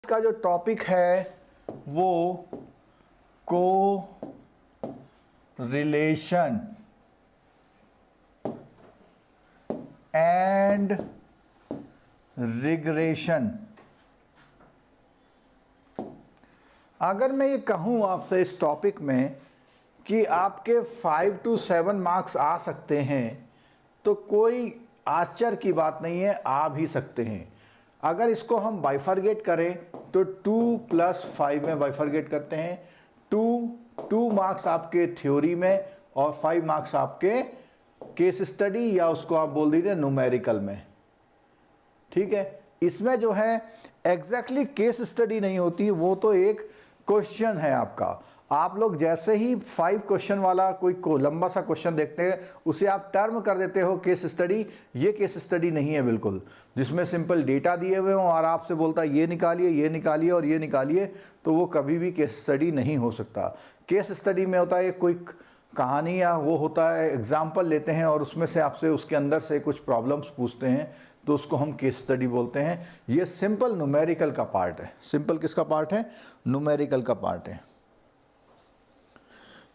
का जो टॉपिक है वो को रिलेशन एंड रिग्रेशन। अगर मैं ये कहूँ आपसे इस टॉपिक में कि आपके 5 to 7 मार्क्स आ सकते हैं तो कोई आश्चर्य की बात नहीं है, आ भी सकते हैं। अगर इसको हम बाइफरगेट करें तो 2 + 5 में बाइफरगेट करते हैं। 2 मार्क्स आपके थ्योरी में और 5 मार्क्स आपके केस स्टडी या उसको आप बोल दीजिए न्यूमेरिकल में। ठीक है, इसमें जो है एग्जैक्टली केस स्टडी नहीं होती, वो तो एक क्वेश्चन है आपका। आप लोग जैसे ही 5 क्वेश्चन वाला कोई लंबा सा क्वेश्चन देखते हैं उसे आप टर्म कर देते हो केस स्टडी। ये केस स्टडी नहीं है बिल्कुल, जिसमें सिंपल डेटा दिए हुए हों और आपसे बोलता है ये निकालिए और ये निकालिए, तो वो कभी भी केस स्टडी नहीं हो सकता। केस स्टडी में होता है कोई कहानी या वो होता है एग्जाम्पल लेते हैं और उसमें से आपसे उसके अंदर से कुछ प्रॉब्लम्स पूछते हैं, तो उसको हम केस स्टडी बोलते हैं। ये सिंपल न्यूमेरिकल का पार्ट है। सिंपल किसका पार्ट है? न्यूमेरिकल का पार्ट है।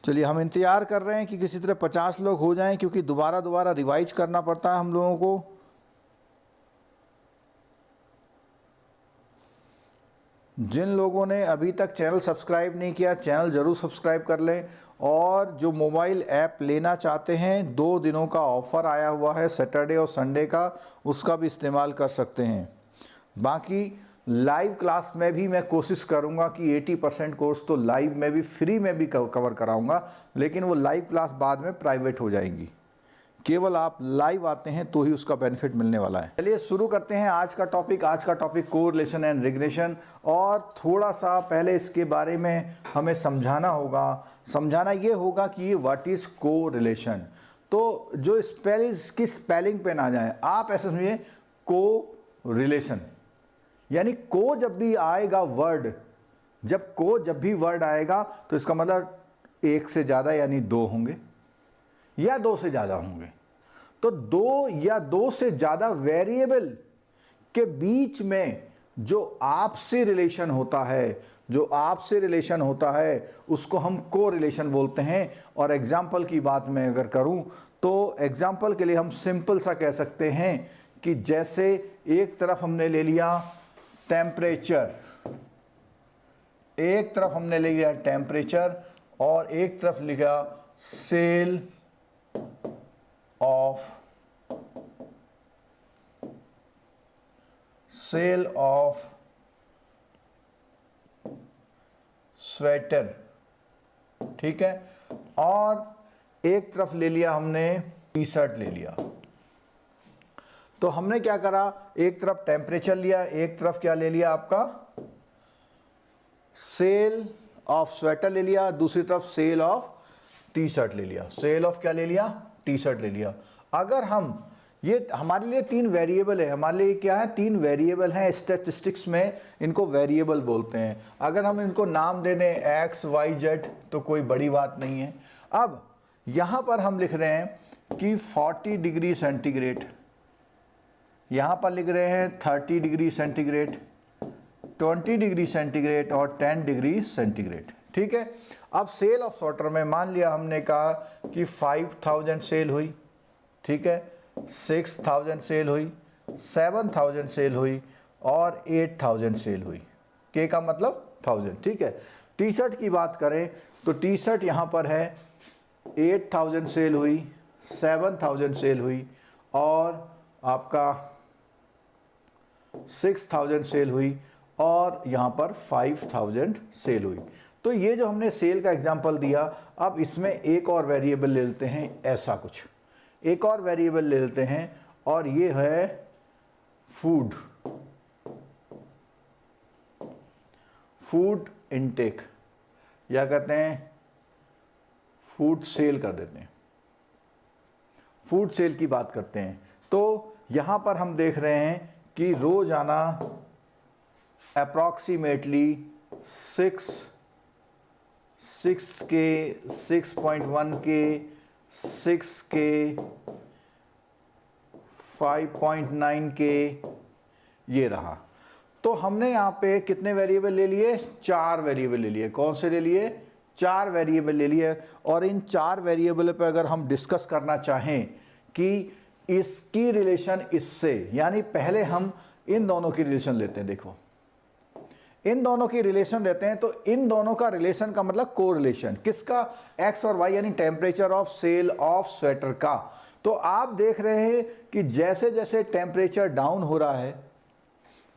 चलिए, हम इंतज़ार कर रहे हैं कि किसी तरह 50 लोग हो जाएं, क्योंकि दोबारा रिवाइज करना पड़ता है हम लोगों को। जिन लोगों ने अभी तक चैनल सब्सक्राइब नहीं किया, चैनल ज़रूर सब्सक्राइब कर लें। और जो मोबाइल ऐप लेना चाहते हैं, 2 दिनों का ऑफ़र आया हुआ है, सैटरडे और संडे का, उसका भी इस्तेमाल कर सकते हैं। बाकी लाइव क्लास में भी मैं कोशिश करूंगा कि 80% कोर्स तो लाइव में भी फ्री में भी कवर कराऊंगा, लेकिन वो लाइव क्लास बाद में प्राइवेट हो जाएंगी। केवल आप लाइव आते हैं तो ही उसका बेनिफिट मिलने वाला है। चलिए शुरू करते हैं आज का टॉपिक कोरिलेशन एंड रिग्रेशन। और थोड़ा सा पहले इसके बारे में हमें समझाना ये होगा कि व्हाट इज़ कोरिलेशन। तो जो स्पेलिंग पे ना जाए, आप ऐसे समझिए कोरिलेशन यानी को जब भी आएगा वर्ड, जब भी वर्ड आएगा तो इसका मतलब 1 से ज़्यादा यानी 2 होंगे या 2 से ज़्यादा होंगे। तो 2 या 2 से ज़्यादा वेरिएबल के बीच में जो आपसे रिलेशन होता है उसको हम कोरिलेशन बोलते हैं। और एग्जाम्पल की बात मैं अगर करूं तो एग्जाम्पल के लिए हम सिंपल सा कह सकते हैं कि जैसे एक तरफ हमने ले लिया टेम्परेचर, और एक तरफ लिखा सेल ऑफ स्वेटर। ठीक है, और एक तरफ ले लिया हमने टी शर्ट ले लिया। तो हमने क्या करा, एक तरफ टेम्परेचर लिया, एक तरफ क्या ले लिया आपका सेल ऑफ स्वेटर ले लिया, दूसरी तरफ सेल ऑफ टी शर्ट ले लिया। टी शर्ट ले लिया। अगर हम ये हमारे लिए 3 वेरिएबल है, हमारे लिए क्या है 3 वेरिएबल हैं, स्टैटिस्टिक्स में इनको वेरिएबल बोलते हैं। अगर हम इनको नाम दे दें एक्स वाई जेड तो कोई बड़ी बात नहीं है। अब यहाँ पर हम लिख रहे हैं कि 40 डिग्री सेंटीग्रेड, यहाँ पर लिख रहे हैं 30 डिग्री सेंटीग्रेड, 20 डिग्री सेंटीग्रेड और 10 डिग्री सेंटीग्रेड। ठीक है, अब सेल ऑफ स्वेटर में मान लिया हमने कहा कि 5000 सेल हुई, ठीक है, 6000 सेल हुई, 7000 सेल हुई और 8000 सेल हुई। के का मतलब 1000। ठीक है, टी शर्ट की बात करें तो टी शर्ट यहाँ पर है 8000 सेल हुई, 7000 सेल हुई और आपका 6000 सेल हुई और यहाँ पर 5000 सेल हुई। तो ये जो हमने सेल का एग्जांपल दिया, अब इसमें एक और वेरिएबल ले लेते हैं, ऐसा कुछ एक और वेरिएबल ले लेते हैं और ये है फूड इनटेक, या कहते हैं फूड सेल कर देते हैं, फूड सेल की बात करते हैं। तो यहाँ पर हम देख रहे हैं कि रोजाना अप्रॉक्सीमेटली 6 के 6.1 के 6 के 5.9 के ये रहा। तो हमने यहाँ पे कितने वेरिएबल ले लिए, 4 वेरिएबल ले लिए। कौन से ले लिए, 4 वेरिएबल ले लिए। और इन 4 वेरिएबल पे अगर हम डिस्कस करना चाहें कि इसकी रिलेशन इससे, यानी पहले हम इन दोनों की रिलेशन लेते हैं। देखो इन दोनों की रिलेशन लेते हैं, तो इन दोनों का रिलेशन का मतलब कोरिलेशन किसका, एक्स और वाई, यानी temperature of sale of sweater का। तो आप देख रहे हैं कि जैसे जैसे टेम्परेचर डाउन हो रहा है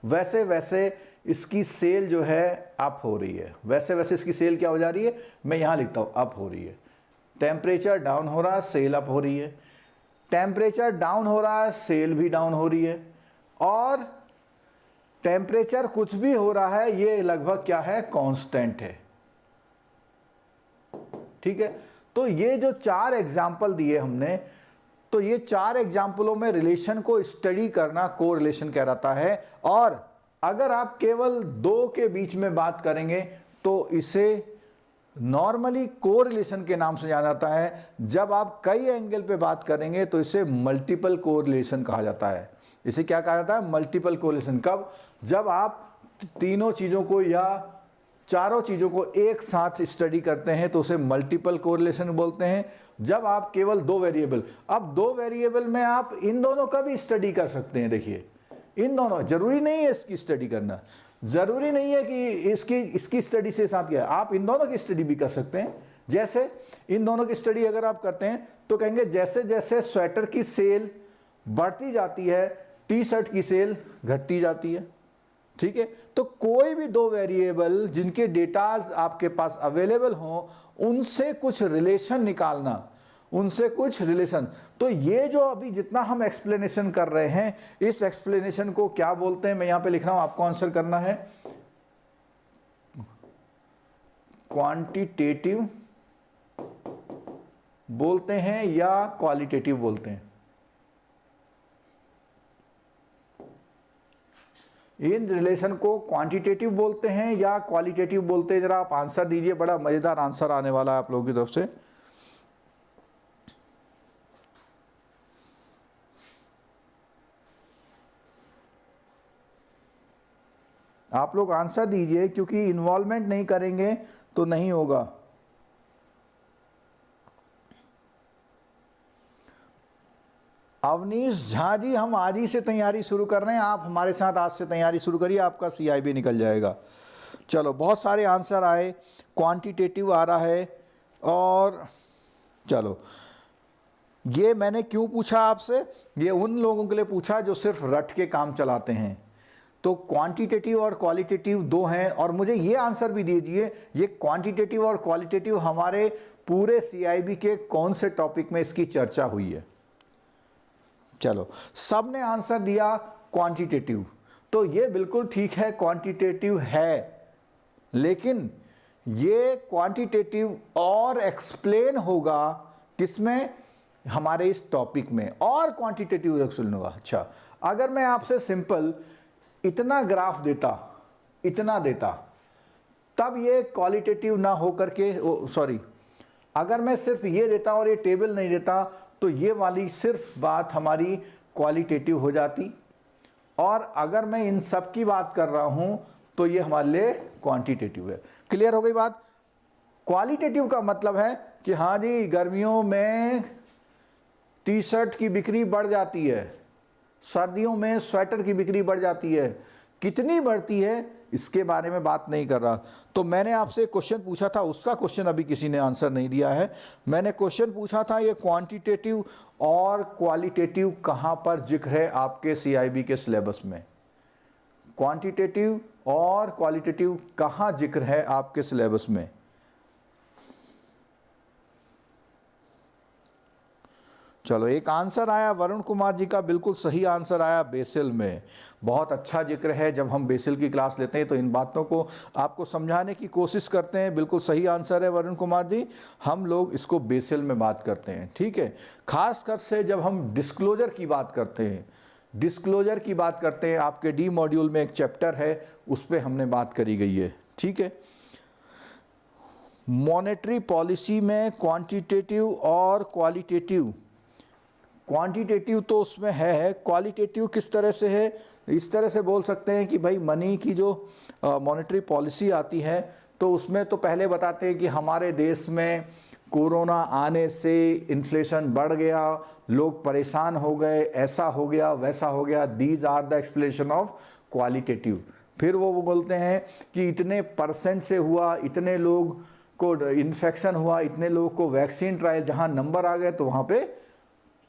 वैसे वैसे इसकी सेल जो है अप हो रही है, वैसे वैसे इसकी सेल क्या हो जा रही है, मैं यहां लिखता हूं अप हो रही है। टेम्परेचर डाउन हो रहा है, सेल अप हो रही है। टेम्परेचर डाउन हो रहा है, सेल भी डाउन हो रही है। और टेम्परेचर कुछ भी हो रहा है, ये लगभग क्या है, कांस्टेंट है। ठीक है, तो ये जो 4 एग्जाम्पल दिए हमने, तो ये 4 एग्जाम्पलों में रिलेशन को स्टडी करना कोरिलेशन कहलाता है। और अगर आप केवल 2 के बीच में बात करेंगे तो इसे नॉर्मली कोरिलेशन के नाम से जाना जाता है। जब आप कई एंगल पे बात करेंगे तो इसे मल्टीपल कोरिलेशन कहा जाता है। इसे क्या कहा जाता है, मल्टीपल कोरिलेशन। कब, जब आप तीनों चीज़ों को या चारों चीज़ों को एक साथ स्टडी करते हैं तो उसे मल्टीपल कोरिलेशन बोलते हैं। जब आप केवल 2 वेरिएबल, अब 2 वेरिएबल में आप इन दोनों का भी स्टडी कर सकते हैं। देखिए इन दोनों, जरूरी नहीं है इसकी स्टडी करना, जरूरी नहीं है कि इसकी स्टडी से साथ क्या है, आप इन दोनों की स्टडी भी कर सकते हैं। जैसे इन दोनों की स्टडी अगर आप करते हैं तो कहेंगे जैसे जैसे स्वेटर की सेल बढ़ती जाती है, टी शर्ट की सेल घटती जाती है। ठीक है, तो कोई भी 2 वेरिएबल जिनके डेटाज आपके पास अवेलेबल हों, उनसे कुछ रिलेशन निकालना, उनसे कुछ रिलेशन। तो ये जो अभी जितना हम एक्सप्लेनेशन कर रहे हैं, इस एक्सप्लेनेशन को क्या बोलते हैं, मैं यहां पे लिख रहा हूं, आपको आंसर करना है। क्वांटिटेटिव बोलते हैं या क्वालिटेटिव बोलते हैं। इन रिलेशन को क्वांटिटेटिव बोलते हैं या क्वालिटेटिव बोलते हैं, जरा आप आंसर दीजिए। बड़ा मजेदार आंसर आने वाला है आप लोगों की तरफ से। आप लोग आंसर दीजिए, क्योंकि इन्वॉल्वमेंट नहीं करेंगे तो नहीं होगा। अवनीश झा जी, हम आज ही से तैयारी शुरू कर रहे हैं, आप हमारे साथ आज से तैयारी शुरू करिए, आपका CIB निकल जाएगा। चलो, बहुत सारे आंसर आए, क्वांटिटेटिव आ रहा है। और चलो, ये मैंने क्यों पूछा आपसे, ये उन लोगों के लिए पूछा जो सिर्फ रट के काम चलाते हैं। तो क्वांटिटेटिव और क्वालिटेटिव 2 हैं। और मुझे ये आंसर भी दीजिए, ये क्वांटिटेटिव और क्वालिटेटिव हमारे पूरे CIB के कौन से टॉपिक में इसकी चर्चा हुई है। चलो, सबने आंसर दिया क्वांटिटेटिव, तो ये बिल्कुल ठीक है, क्वांटिटेटिव है। लेकिन ये क्वांटिटेटिव और एक्सप्लेन होगा किसमें, हमारे इस टॉपिक में, और क्वांटिटेटिव एक्सप्लेन होगा। अच्छा, अगर मैं आपसे सिंपल इतना ग्राफ देता, इतना देता, तब ये क्वालिटेटिव ना हो करके, सॉरी, अगर मैं सिर्फ ये देता और ये टेबल नहीं देता तो ये वाली सिर्फ बात हमारी क्वालिटेटिव हो जाती। और अगर मैं इन सब की बात कर रहा हूं तो ये हमारे लिए क्वांटिटेटिव है। क्लियर हो गई बात। क्वालिटेटिव का मतलब है कि हाँ जी, गर्मियों में टी शर्ट की बिक्री बढ़ जाती है, सर्दियों में स्वेटर की बिक्री बढ़ जाती है। कितनी बढ़ती है इसके बारे में बात नहीं कर रहा। तो मैंने आपसे क्वेश्चन पूछा था, उसका क्वेश्चन अभी किसी ने आंसर नहीं दिया है। मैंने क्वेश्चन पूछा था, ये क्वांटिटेटिव और क्वालिटेटिव कहाँ पर जिक्र है आपके CIB के सिलेबस में। क्वांटिटेटिव और क्वालिटेटिव कहाँ जिक्र है आपके सिलेबस में। चलो, एक आंसर आया वरुण कुमार जी का, बिल्कुल सही आंसर आया, बेसिल में। बहुत अच्छा जिक्र है, जब हम बेसिल की क्लास लेते हैं तो इन बातों को आपको समझाने की कोशिश करते हैं। बिल्कुल सही आंसर है वरुण कुमार जी, हम लोग इसको बेसिल में बात करते हैं। ठीक है, खासकर से जब हम डिस्क्लोजर की बात करते हैं, डिस्क्लोजर की बात करते हैं, आपके D मॉड्यूल में एक चैप्टर है, उस पर हमने बात करी गई है। ठीक है, मॉनेटरी पॉलिसी में क्वांटिटेटिव और क्वालिटेटिव, क्वांटिटेटिव तो उसमें है, क्वालिटेटिव किस तरह से है? इस तरह से बोल सकते हैं कि भाई मनी की जो मॉनेटरी पॉलिसी आती है तो उसमें तो पहले बताते हैं कि हमारे देश में कोरोना आने से इन्फ्लेशन बढ़ गया, लोग परेशान हो गए, ऐसा हो गया वैसा हो गया, these are the explanation of qualitative. फिर वो बोलते हैं कि इतने परसेंट से हुआ, इतने लोग को इन्फेक्शन हुआ, इतने लोगों को वैक्सीन ट्रायल, जहाँ नंबर आ गए तो वहाँ पे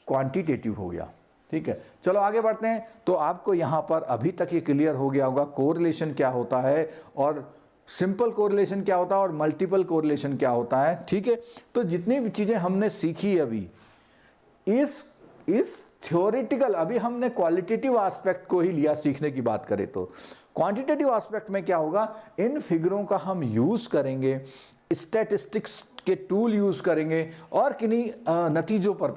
क्वांटिटेटिव हो गया। ठीक है, चलो आगे बढ़ते हैं। तो आपको यहाँ पर अभी तक ये क्लियर हो गया होगा कोरिलेशन क्या होता है और सिंपल कोरिलेशन क्या होता है और मल्टीपल कोरिलेशन क्या होता है। ठीक है, तो जितनी भी चीज़ें हमने सीखी अभी इस थ्योरेटिकल, अभी हमने क्वालिटेटिव एस्पेक्ट को ही लिया सीखने की बात करें तो क्वांटिटेटिव एस्पेक्ट में क्या होगा, इन फिगरों का हम यूज़ करेंगे, स्टैटिस्टिक्स के टूल यूज़ करेंगे और किन्हीं नतीजों पर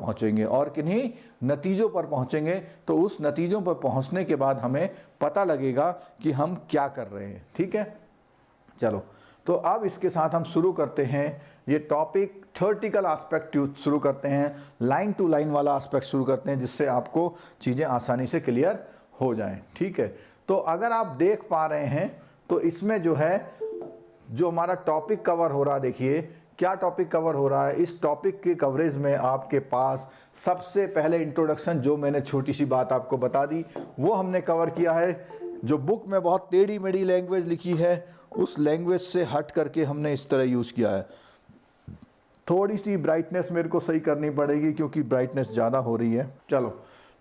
पहुंचेंगे। तो उस नतीजों पर पहुंचने के बाद हमें पता लगेगा कि हम क्या कर रहे हैं। ठीक है, चलो तो अब इसके साथ हम शुरू करते हैं ये टॉपिक, थ्योरेटिकल एस्पेक्ट शुरू करते हैं, लाइन टू लाइन वाला एस्पेक्ट शुरू करते हैं, जिससे आपको चीज़ें आसानी से क्लियर हो जाएं। ठीक है, तो अगर आप देख पा रहे हैं तो इसमें जो है जो हमारा टॉपिक कवर हो रहा है, देखिए क्या टॉपिक कवर हो रहा है। इस टॉपिक के कवरेज में आपके पास सबसे पहले इंट्रोडक्शन, जो मैंने छोटी सी बात आपको बता दी, वो हमने कवर किया है। जो बुक में बहुत टेढ़ी मेढ़ी लैंग्वेज लिखी है उस लैंग्वेज से हट करके हमने इस तरह यूज़ किया है। थोड़ी सी ब्राइटनेस मेरे को सही करनी पड़ेगी क्योंकि ब्राइटनेस ज़्यादा हो रही है। चलो,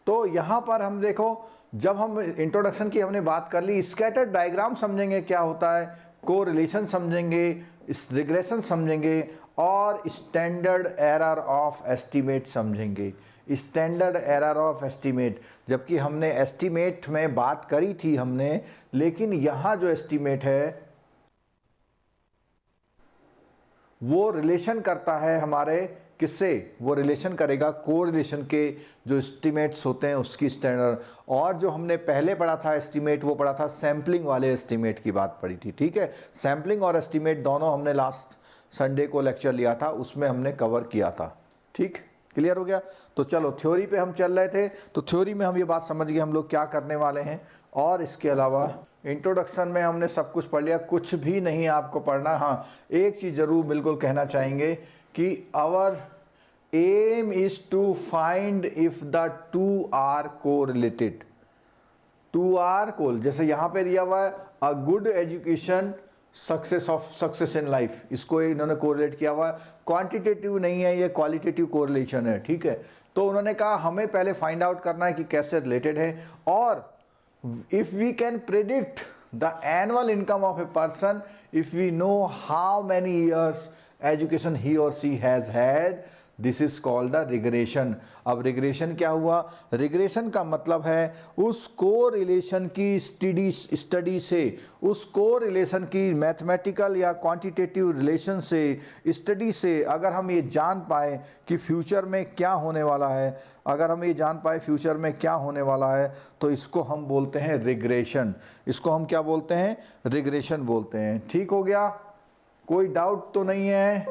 तो यहाँ पर हम देखो, जब हम इंट्रोडक्शन की हमने बात कर ली, स्कैटर डायग्राम समझेंगे क्या होता है, कोरिलेशन समझेंगे, रिग्रेशन समझेंगे और स्टैंडर्ड एरर ऑफ एस्टीमेट समझेंगे। स्टैंडर्ड एरर ऑफ एस्टीमेट, जबकि हमने एस्टीमेट में बात करी थी हमने, लेकिन यहाँ जो एस्टीमेट है वो रिलेशन करता है हमारे किससे, वो रिलेशन करेगा कोरिलेशन के जो एस्टीमेट्स होते हैं उसकी स्टैंडर्ड। और जो हमने पहले पढ़ा था एस्टीमेट, वो पढ़ा था सैम्पलिंग वाले एस्टीमेट की बात पढ़ी थी। ठीक है, सैम्पलिंग और एस्टीमेट दोनों हमने लास्ट संडे को लेक्चर लिया था, उसमें हमने कवर किया था। ठीक, क्लियर हो गया। तो चलो थ्योरी पे हम चल रहे थे, तो थ्योरी में हम ये बात समझ गए हम लोग क्या करने वाले हैं। और इसके अलावा इंट्रोडक्शन में हमने सब कुछ पढ़ लिया, कुछ भी नहीं आपको पढ़ना। हाँ, एक चीज़ ज़रूर बिल्कुल कहना चाहेंगे कि our aim is to find if the two are correlated. Two are कोल, जैसे यहाँ पे दिया हुआ है a good education success in life, इसको इन्होंने कोरिलेट किया हुआ है। क्वांटिटेटिव नहीं है, ये क्वालिटेटिव कोरिलेशन है। ठीक है, तो उन्होंने कहा हमें पहले फाइंड आउट करना है कि कैसे रिलेटेड है। और if we can predict the annual income of a person, if we know how many years education he or she has had, this is called the regression. अब रिग्रेशन क्या हुआ, regression का मतलब है उस कोरिलेशन की स्टडी से, उस कोरिलेशन की मैथमेटिकल या क्वांटिटेटिव रिलेशन से, स्टडी से अगर हम ये जान पाए कि फ्यूचर में क्या होने वाला है, अगर हम ये जान पाए फ्यूचर में क्या होने वाला है, तो इसको हम बोलते हैं रिग्रेशन। इसको हम क्या बोलते हैं, रिग्रेशन बोलते हैं। ठीक हो गया, कोई डाउट तो नहीं है,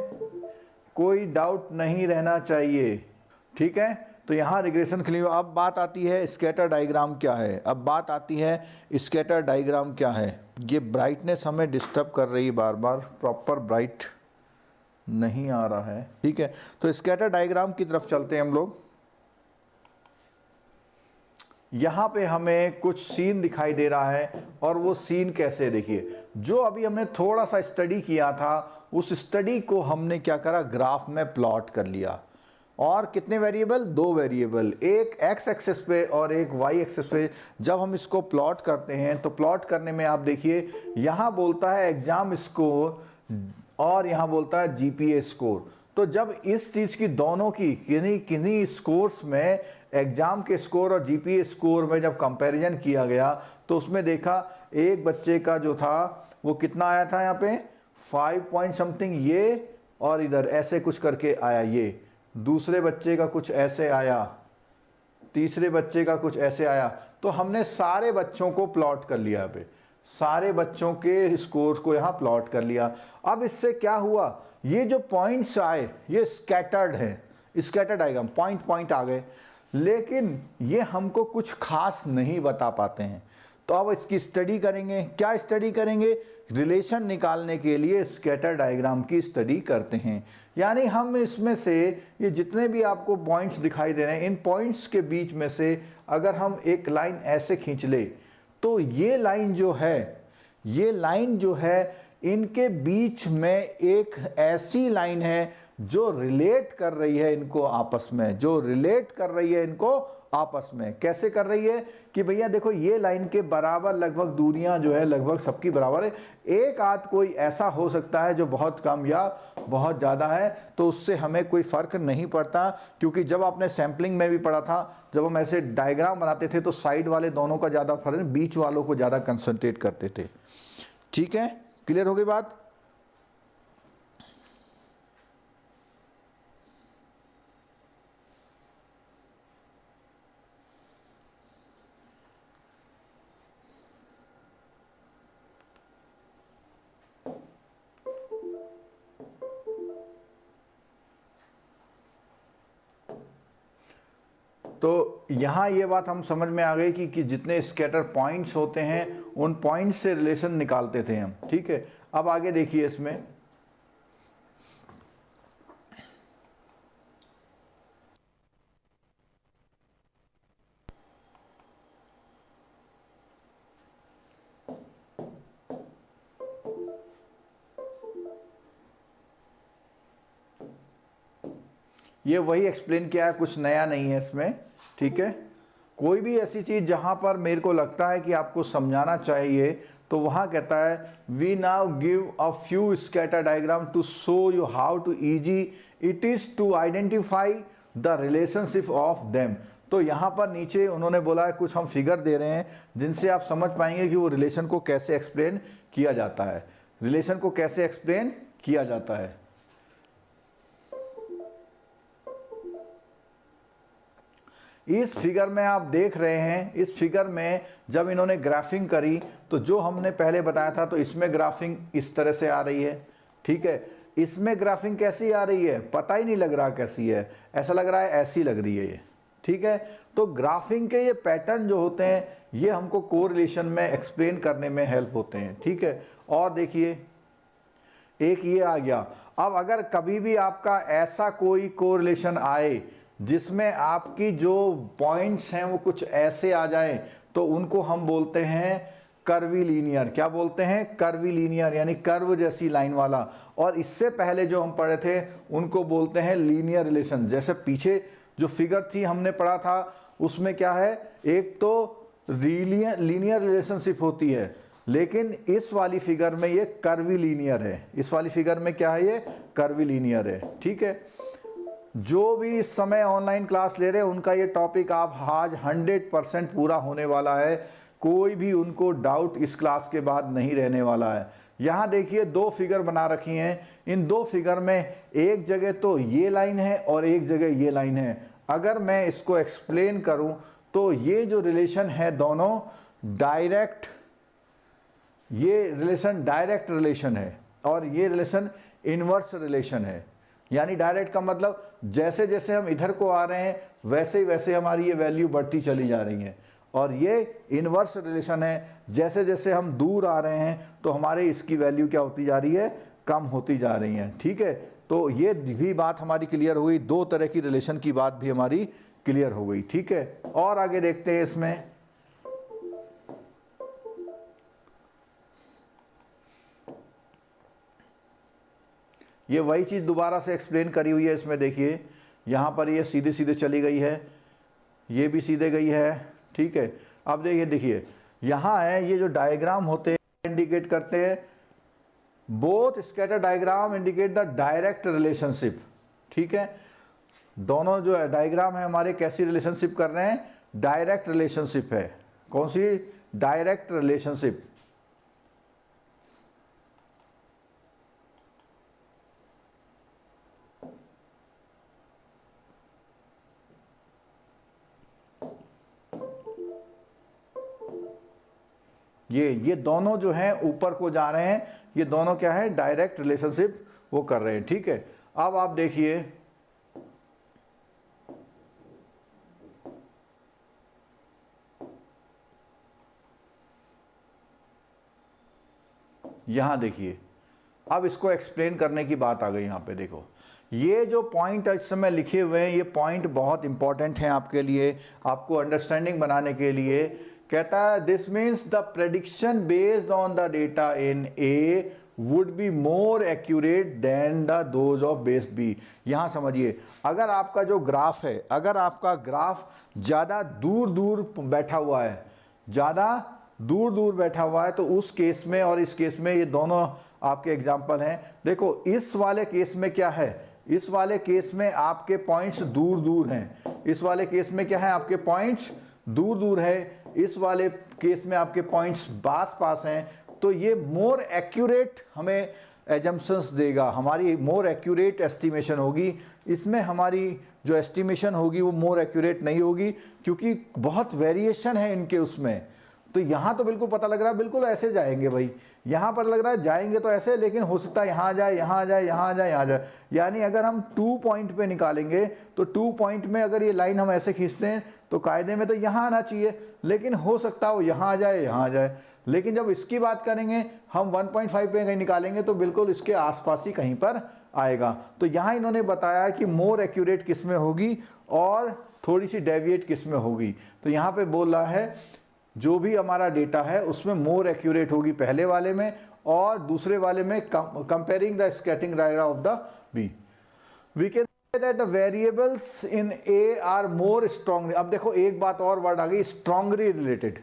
कोई डाउट नहीं रहना चाहिए। ठीक है, तो यहाँ रिग्रेशन के लिए अब बात आती है स्कैटर डायग्राम क्या है। अब बात आती है स्कैटर डायग्राम क्या है। ये ब्राइटनेस हमें डिस्टर्ब कर रही है बार बार, प्रॉपर ब्राइट नहीं आ रहा है। ठीक है, तो स्कैटर डायग्राम की तरफ चलते हैं हम लोग। यहाँ पे हमें कुछ सीन दिखाई दे रहा है, और वो सीन कैसे, देखिए जो अभी हमने थोड़ा सा स्टडी किया था उस स्टडी को हमने क्या करा, ग्राफ में प्लॉट कर लिया। और कितने वेरिएबल, दो वेरिएबल, एक एक्स एक्सिस पे और एक वाई एक्सिस पे। जब हम इसको प्लॉट करते हैं तो प्लॉट करने में आप देखिए यहाँ बोलता है एग्जाम स्कोर और यहाँ बोलता है जीपीए स्कोर। तो जब इस चीज़ की दोनों की किन्हीं स्कोर्स में, एग्जाम के स्कोर और जीपीए स्कोर में जब कंपैरिजन किया गया तो उसमें देखा एक बच्चे का जो था वो कितना आया था, यहाँ पे 5 पॉइंट समथिंग ये, और इधर ऐसे कुछ करके आया ये, दूसरे बच्चे का कुछ ऐसे आया, तीसरे बच्चे का कुछ ऐसे आया। तो हमने सारे बच्चों को प्लॉट कर लिया, यहाँ पे सारे बच्चों के स्कोर को यहाँ प्लॉट कर लिया। अब इससे क्या हुआ, ये जो पॉइंट्स आए ये स्कैटर्ड है, स्कैटर डायग्राम, पॉइंट पॉइंट आ गए। लेकिन ये हमको कुछ खास नहीं बता पाते हैं। तो अब इसकी स्टडी करेंगे। क्या स्टडी करेंगे? रिलेशन निकालने के लिए स्कैटर डायग्राम की स्टडी करते हैं। यानी हम इसमें से ये जितने भी आपको पॉइंट्स दिखाई दे रहे हैं, इन पॉइंट्स के बीच में से अगर हम एक लाइन ऐसे खींच ले तो ये लाइन जो है, ये लाइन जो है, इनके बीच में एक ऐसी लाइन है जो रिलेट कर रही है इनको आपस में, जो रिलेट कर रही है इनको आपस में। कैसे कर रही है कि भैया देखो, ये लाइन के बराबर लगभग दूरियां जो है लगभग सबकी बराबर है। एक आध कोई ऐसा हो सकता है जो बहुत कम या बहुत ज़्यादा है, तो उससे हमें कोई फ़र्क नहीं पड़ता, क्योंकि जब आपने सैम्पलिंग में भी पढ़ा था, जब हम ऐसे डायग्राम बनाते थे तो साइड वाले दोनों का ज़्यादा फर्क, बीच वालों को ज़्यादा कंसंट्रेट करते थे। ठीक है, क्लियर हो गई बात? तो यहाँ ये बात हम समझ में आ गई कि जितने स्कैटर पॉइंट्स होते हैं उन पॉइंट्स से रिलेशन निकालते थे हम। ठीक है, अब आगे देखिए इसमें ये वही एक्सप्लेन किया है, कुछ नया नहीं है इसमें। ठीक है, कोई भी ऐसी चीज़ जहाँ पर मेरे को लगता है कि आपको समझाना चाहिए, तो वहाँ कहता है we now give a few scatter diagram to show you how to easy it is to identify the relationship of them. तो यहाँ पर नीचे उन्होंने बोला है कुछ हम फिगर दे रहे हैं जिनसे आप समझ पाएंगे कि वो रिलेशन को कैसे एक्सप्लेन किया जाता है, रिलेशन को कैसे एक्सप्लेन किया जाता है। इस फिगर में आप देख रहे हैं, इस फिगर में जब इन्होंने ग्राफिंग करी तो जो हमने पहले बताया था, तो इसमें ग्राफिंग इस तरह से आ रही है। ठीक है, इसमें ग्राफिंग कैसी आ रही है पता ही नहीं लग रहा कैसी है, ऐसा लग रहा है ऐसी लग रही है ये। ठीक है, तो ग्राफिंग के ये पैटर्न जो होते हैं ये हमको कोरिलेशन में एक्सप्लेन करने में हेल्प होते हैं। ठीक है, और देखिए एक ये आ गया। अब अगर कभी भी आपका ऐसा कोई कोरिलेशन आए जिसमें आपकी जो पॉइंट्स हैं वो कुछ ऐसे आ जाएं, तो उनको हम बोलते हैं कर्वीलीनियर। क्या बोलते हैं? कर्वीलीनियर, यानी कर्व जैसी लाइन वाला। और इससे पहले जो हम पढ़े थे उनको बोलते हैं लीनियर रिलेशन। जैसे पीछे जो फिगर थी हमने पढ़ा था उसमें क्या है, एक तो लीनियर रिलेशनशिप होती है, लेकिन इस वाली फिगर में ये कर्वीलीनियर है। इस वाली फिगर में क्या है, ये कर्वीलीनियर है। ठीक है, जो भी इस समय ऑनलाइन क्लास ले रहे हैं उनका ये टॉपिक आप आज 100% पूरा होने वाला है। कोई भी उनको डाउट इस क्लास के बाद नहीं रहने वाला है। यहाँ देखिए दो फिगर बना रखी हैं, इन दो फिगर में एक जगह तो ये लाइन है और एक जगह ये लाइन है। अगर मैं इसको एक्सप्लेन करूँ तो ये जो रिलेशन है दोनों डायरेक्ट, ये रिलेशन डायरेक्ट रिलेशन है और ये रिलेशन इनवर्स रिलेशन है। यानी डायरेक्ट का मतलब जैसे जैसे हम इधर को आ रहे हैं वैसे ही वैसे हमारी ये वैल्यू बढ़ती चली जा रही है। और ये इनवर्स रिलेशन है, जैसे जैसे हम दूर आ रहे हैं तो हमारे इसकी वैल्यू क्या होती जा रही है, कम होती जा रही है। ठीक है, तो ये भी बात हमारी क्लियर हो गई, दो तरह की रिलेशन की बात भी हमारी क्लियर हो गई। ठीक है, और आगे देखते हैं इसमें। ये वही चीज़ दोबारा से एक्सप्लेन करी हुई है इसमें। देखिए यहाँ पर ये सीधे सीधे चली गई है, ये भी सीधे गई है। ठीक है, अब देखिए यहाँ है, ये जो डायग्राम होते हैं इंडिकेट करते हैं, both scatter diagram indicate the direct relationship. ठीक है, दोनों जो है डायग्राम है हमारे कैसी रिलेशनशिप कर रहे हैं, डायरेक्ट रिलेशनशिप है। कौन सी? Direct relationship. ये दोनों जो हैं ऊपर को जा रहे हैं, ये दोनों क्या है, डायरेक्ट रिलेशनशिप वो कर रहे हैं। ठीक है, अब आप देखिए यहाँ देखिए, अब इसको एक्सप्लेन करने की बात आ गई। यहाँ पे देखो, ये जो पॉइंट इस समय लिखे हुए हैं, ये पॉइंट बहुत इंपॉर्टेंट हैं आपके लिए, आपको अंडरस्टैंडिंग बनाने के लिए। कहता है this means the prediction based on the data in A would be more accurate than the those of base B. यहाँ समझिए, अगर आपका जो ग्राफ है, अगर आपका ग्राफ ज़्यादा दूर दूर बैठा हुआ है, ज़्यादा दूर दूर बैठा हुआ है, तो उस केस में और इस केस में, ये दोनों आपके एग्जाम्पल हैं। देखो इस वाले केस में क्या है, इस वाले केस में आपके पॉइंट्स दूर दूर हैं, इस वाले केस में क्या है, आपके पॉइंट्स दूर दूर है, इस वाले केस में आपके पॉइंट्स पास पास हैं। तो ये मोर एक्यूरेट हमें एजम्पशंस देगा, हमारी मोर एक्यूरेट एस्टिमेशन होगी। इसमें हमारी जो एस्टिमेशन होगी वो मोर एक्यूरेट नहीं होगी, क्योंकि बहुत वेरिएशन है इनके उसमें। तो यहाँ तो बिल्कुल पता लग रहा है बिल्कुल ऐसे जाएंगे भाई, यहाँ पर लग रहा है जाएंगे तो ऐसे, लेकिन हो सकता है यहाँ आ जाए, यहाँ आ जाए, यहाँ आ जाए, यहाँ आ जाए। यानी अगर हम 2 पॉइंट पे निकालेंगे तो 2 पॉइंट में अगर ये लाइन हम ऐसे खींचते हैं तो कायदे में तो यहाँ आना चाहिए, लेकिन हो सकता है वो यहाँ आ जाए, यहाँ आ जाए। लेकिन जब इसकी बात करेंगे हम 1.5 पे कहीं निकालेंगे तो बिल्कुल इसके आसपास ही कहीं पर आएगा। तो यहाँ इन्होंने बताया कि मोर एक्यूरेट किस में होगी और थोड़ी सी डेविएट किस में होगी। तो यहाँ पे बोल रहा है जो भी हमारा डेटा है उसमें मोर एक्यूरेट होगी पहले वाले में, और दूसरे वाले में comparing the scattering diagram of the B. We can say that the variables in A are more strongly. अब देखो एक बात और वर्ड आ गई, स्ट्रांगली रिलेटेड।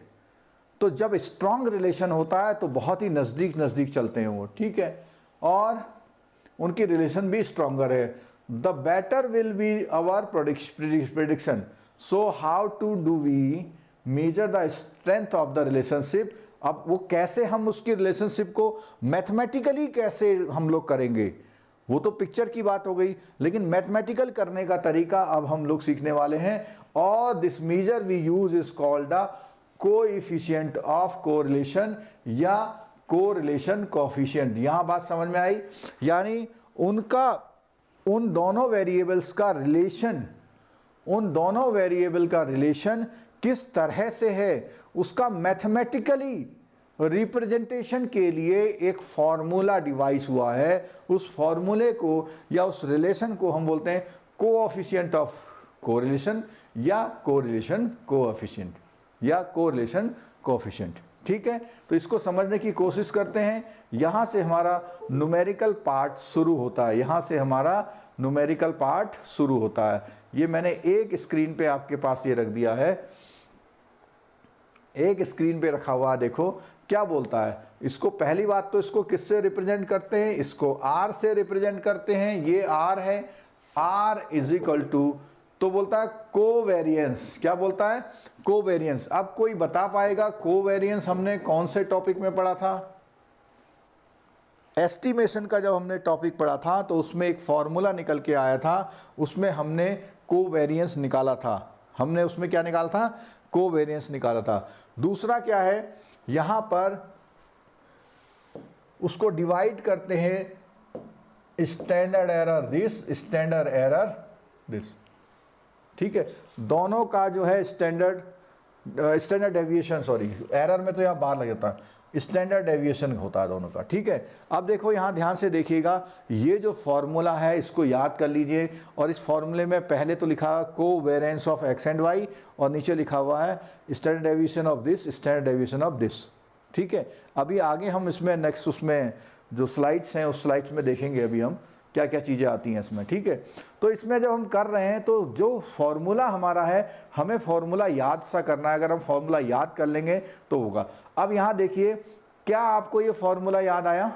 तो जब स्ट्रांग रिलेशन होता है तो बहुत ही नज़दीक नज़दीक चलते हैं वो, ठीक है, और उनकी रिलेशन भी स्ट्रांगर है। The better will be our prediction, so how to do we measure the strength of the relationship. अब वो कैसे हम उसकी रिलेशनशिप को मैथमेटिकली कैसे हम लोग करेंगे, वो तो पिक्चर की बात हो गई, लेकिन मैथमेटिकल करने का तरीका अब हम लोग सीखने वाले हैं। और this measure we use is called the coefficient of correlation या कोरिलेशन कोएफिशिएंट। यहां बात समझ में आई, यानी उनका उन दोनों वेरिएबल्स का रिलेशन, उन दोनों वेरिएबल का रिलेशन किस तरह से है, उसका मैथमेटिकली रिप्रेजेंटेशन के लिए एक फॉर्मूला डिवाइस हुआ है। उस फॉर्मूले को या उस रिलेशन को हम बोलते हैं कोएफिशिएंट ऑफ कोरिलेशन या कोरिलेशन कोएफिशिएंट या कोरिलेशन कोएफिशिएंट, ठीक है। तो इसको समझने की कोशिश करते हैं। यहाँ से हमारा न्यूमेरिकल पार्ट शुरू होता है, यहाँ से हमारा न्यूमेरिकल पार्ट शुरू होता है। ये मैंने एक स्क्रीन पे आपके पास ये रख दिया है, एक स्क्रीन पे रखा हुआ है। देखो क्या बोलता है, इसको पहली बात तो इसको किससे रिप्रेजेंट करते हैं, इसको आर से रिप्रेजेंट करते हैं। ये आर है, आर इज इक्वल टू, तो बोलता है कोवेरिएंस। क्या बोलता है, कोवेरिएंस। अब कोई बता पाएगा कोवेरिएंस हमने कौन से टॉपिक में पढ़ा था? एस्टिमेशन का जब हमने टॉपिक पढ़ा था तो उसमें एक फॉर्मूला निकल के आया था, उसमें हमने कोवेरिएंस निकाला था। हमने उसमें क्या निकाला था, कोवेरिएंस निकाला था। दूसरा क्या है, यहां पर उसको डिवाइड करते हैं standard error this, standard error this, ठीक है। दोनों का जो है स्टैंडर्ड डेविएशन, सॉरी एरर में तो यहाँ बाहर लग जाता है, स्टैंडर्ड डेविएशन होता है दोनों का, ठीक है। अब देखो यहाँ ध्यान से देखिएगा, ये जो फॉर्मूला है इसको याद कर लीजिए। और इस फॉर्मूले में पहले तो लिखा covariance of x and y, और नीचे लिखा हुआ है standard deviation of this, standard deviation of this, ठीक है। अभी आगे हम इसमें नेक्स्ट उसमें जो स्लाइड्स हैं उस स्लाइड्स में देखेंगे अभी हम क्या क्या चीज़ें आती हैं इसमें, ठीक है। तो इसमें जब हम कर रहे हैं तो जो फॉर्मूला हमारा है हमें फॉर्मूला याद सा करना है। अगर हम फॉर्मूला याद कर लेंगे तो होगा। अब यहाँ देखिए, क्या आपको ये फॉर्मूला याद आया?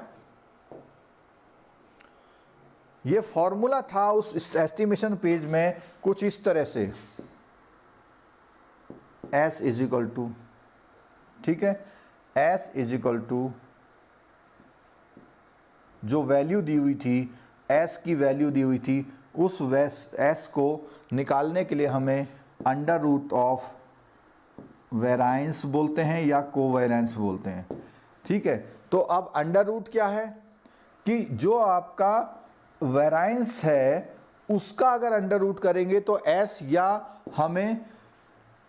ये फॉर्मूला था उस एस्टिमेशन पेज में कुछ इस तरह से, S इज इक्वल टू, ठीक है, S इज इक्वल टू जो वैल्यू दी हुई थी, S की वैल्यू दी हुई थी, उस S को निकालने के लिए हमें अंडर रूट ऑफ वेराइंस बोलते हैं या कोवेरिएंस बोलते हैं, ठीक है। तो अब अंडर रूट क्या है कि जो आपका वेराइंस है उसका अगर अंडर रूट करेंगे तो S या हमें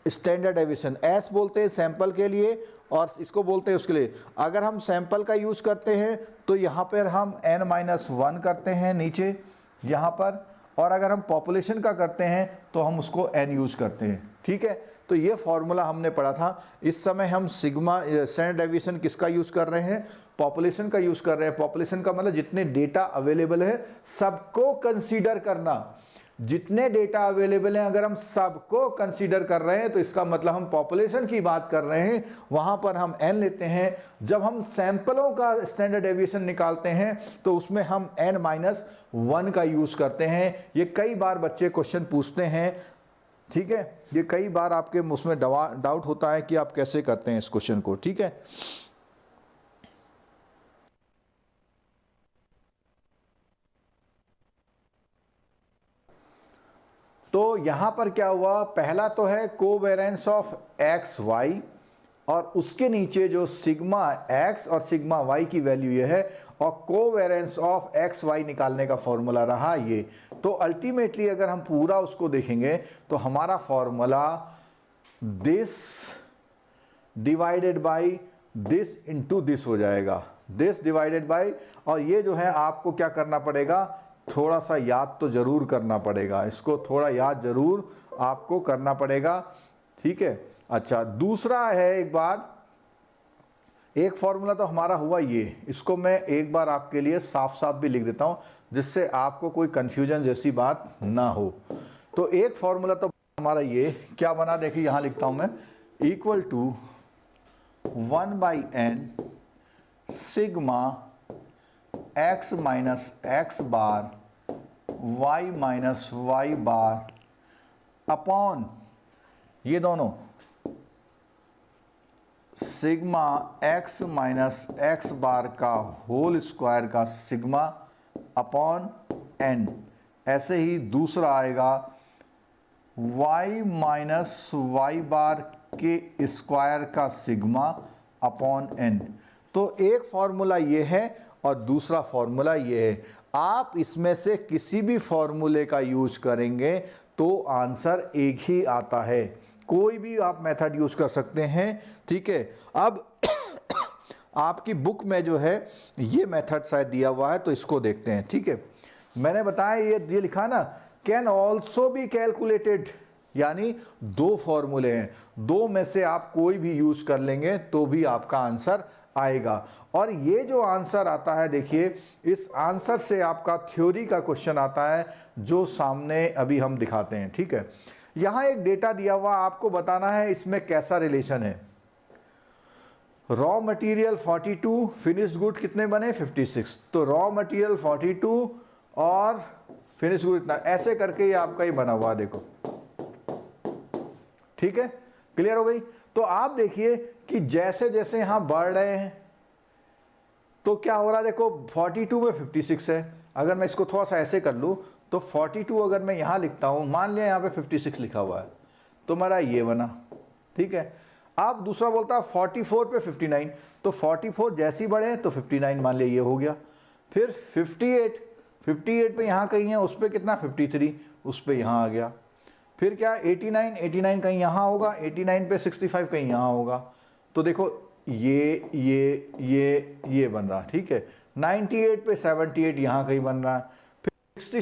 स्टैंडर्ड डेविएशन, एस बोलते हैं सैंपल के लिए और इसको बोलते हैं उसके लिए। अगर हम सैंपल का यूज़ करते हैं तो यहाँ पर हम n-1 करते हैं नीचे यहाँ पर, और अगर हम पॉपुलेशन का करते हैं तो हम उसको n यूज़ करते हैं। ठीक है, तो ये फॉर्मूला हमने पढ़ा था। इस समय हम सिग्मा स्टैंडर्ड डेविएशन किसका यूज़ कर रहे हैं, पॉपुलेशन का यूज़ कर रहे हैं। पॉपुलेशन का मतलब जितने डेटा अवेलेबल है सबको कंसीडर करना, जितने डेटा अवेलेबल हैं अगर हम सबको कंसीडर कर रहे हैं तो इसका मतलब हम पॉपुलेशन की बात कर रहे हैं, वहां पर हम n लेते हैं। जब हम सैंपलों का स्टैंडर्ड डेविएशन निकालते हैं तो उसमें हम n-1 का यूज़ करते हैं। ये कई बार बच्चे क्वेश्चन पूछते हैं, ठीक है, ये कई बार आपके उसमें डाउट होता है कि आप कैसे करते हैं इस क्वेश्चन को। ठीक है, तो यहां पर क्या हुआ, पहला तो है कोवेरिएंस ऑफ एक्स वाई, और उसके नीचे जो सिग्मा एक्स और सिग्मा वाई की वैल्यू ये है, और कोवेरिएंस ऑफ एक्स वाई निकालने का फॉर्मूला रहा ये। तो अल्टीमेटली अगर हम पूरा उसको देखेंगे तो हमारा formula this divided by this into this हो जाएगा, दिस डिवाइडेड बाई, और ये जो है आपको क्या करना पड़ेगा, थोड़ा सा याद तो जरूर करना पड़ेगा, इसको थोड़ा याद जरूर आपको करना पड़ेगा। ठीक है, अच्छा दूसरा है एक बार, एक फॉर्मूला तो हमारा हुआ ये, इसको मैं एक बार आपके लिए साफ साफ भी लिख देता हूं जिससे आपको कोई कंफ्यूजन जैसी बात ना हो। तो एक फॉर्मूला तो हमारा ये क्या बना, देखिए यहां लिखता हूं मैं, equal to 1/n sigma x minus x bar y minus Y bar upon ये दोनों sigma x minus x bar का होल स्क्वायर का सिग्मा अपॉन n। ऐसे ही दूसरा आएगा y माइनस वाई बार के स्क्वायर का सिग्मा अपॉन n। तो एक फॉर्मूला ये है और दूसरा फॉर्मूला ये है। आप इसमें से किसी भी फॉर्मूले का यूज करेंगे तो आंसर एक ही आता है, कोई भी आप मेथड यूज कर सकते हैं। ठीक है, अब आपकी बुक में जो है ये मेथड शायद दिया हुआ है तो इसको देखते हैं। ठीक है, मैंने बताया ये लिखा ना, कैन ऑल्सो बी कैलकुलेटेड, यानी दो फॉर्मूले हैं, दो में से आप कोई भी यूज कर लेंगे तो भी आपका आंसर आएगा। और ये जो आंसर आता है, देखिए इस आंसर से आपका थ्योरी का क्वेश्चन आता है जो सामने अभी हम दिखाते हैं। ठीक है, यहां एक डेटा दिया हुआ, आपको बताना है इसमें कैसा रिलेशन है। रॉ मटेरियल 42, फिनिश्ड गुड कितने बने 56, तो रॉ मटेरियल 42 और फिनिश्ड गुड इतना, ऐसे करके ये आपका ही बना हुआ, देखो। ठीक है, क्लियर हो गई। तो आप देखिए कि जैसे जैसे यहां बढ़ रहे हैं तो क्या हो रहा है, देखो 42 में 56 है। अगर मैं इसको थोड़ा सा ऐसे कर लूं तो 42 अगर मैं यहां लिखता हूं, मान लिया यहां पे 56 लिखा हुआ है तो मेरा ये बना। ठीक है, अब दूसरा बोलता है 44 पे 59, तो 44 जैसी बढ़े तो 59 मान लिया ये हो गया। फिर 58 पे यहाँ कहीं है, उस पर कितना 53, उस पर यहाँ आ गया। फिर क्या 89 कहीं यहाँ होगा, 89 पे 65 कहीं यहाँ होगा। तो देखो ये बन रहा। ठीक है, 98 पे 78 यहाँ कहीं बन रहा है। फिर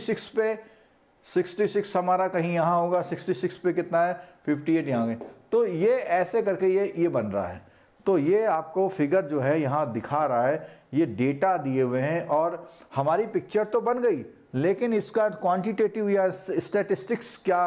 66 हमारा कहीं यहाँ होगा, 66 पे कितना है 58 यहाँ गए। तो ये ऐसे करके ये बन रहा है। तो ये आपको फिगर जो है यहाँ दिखा रहा है, ये डेटा दिए हुए हैं और हमारी पिक्चर तो बन गई, लेकिन इसका क्वांटिटेटिव या स्टैटिस्टिक्स क्या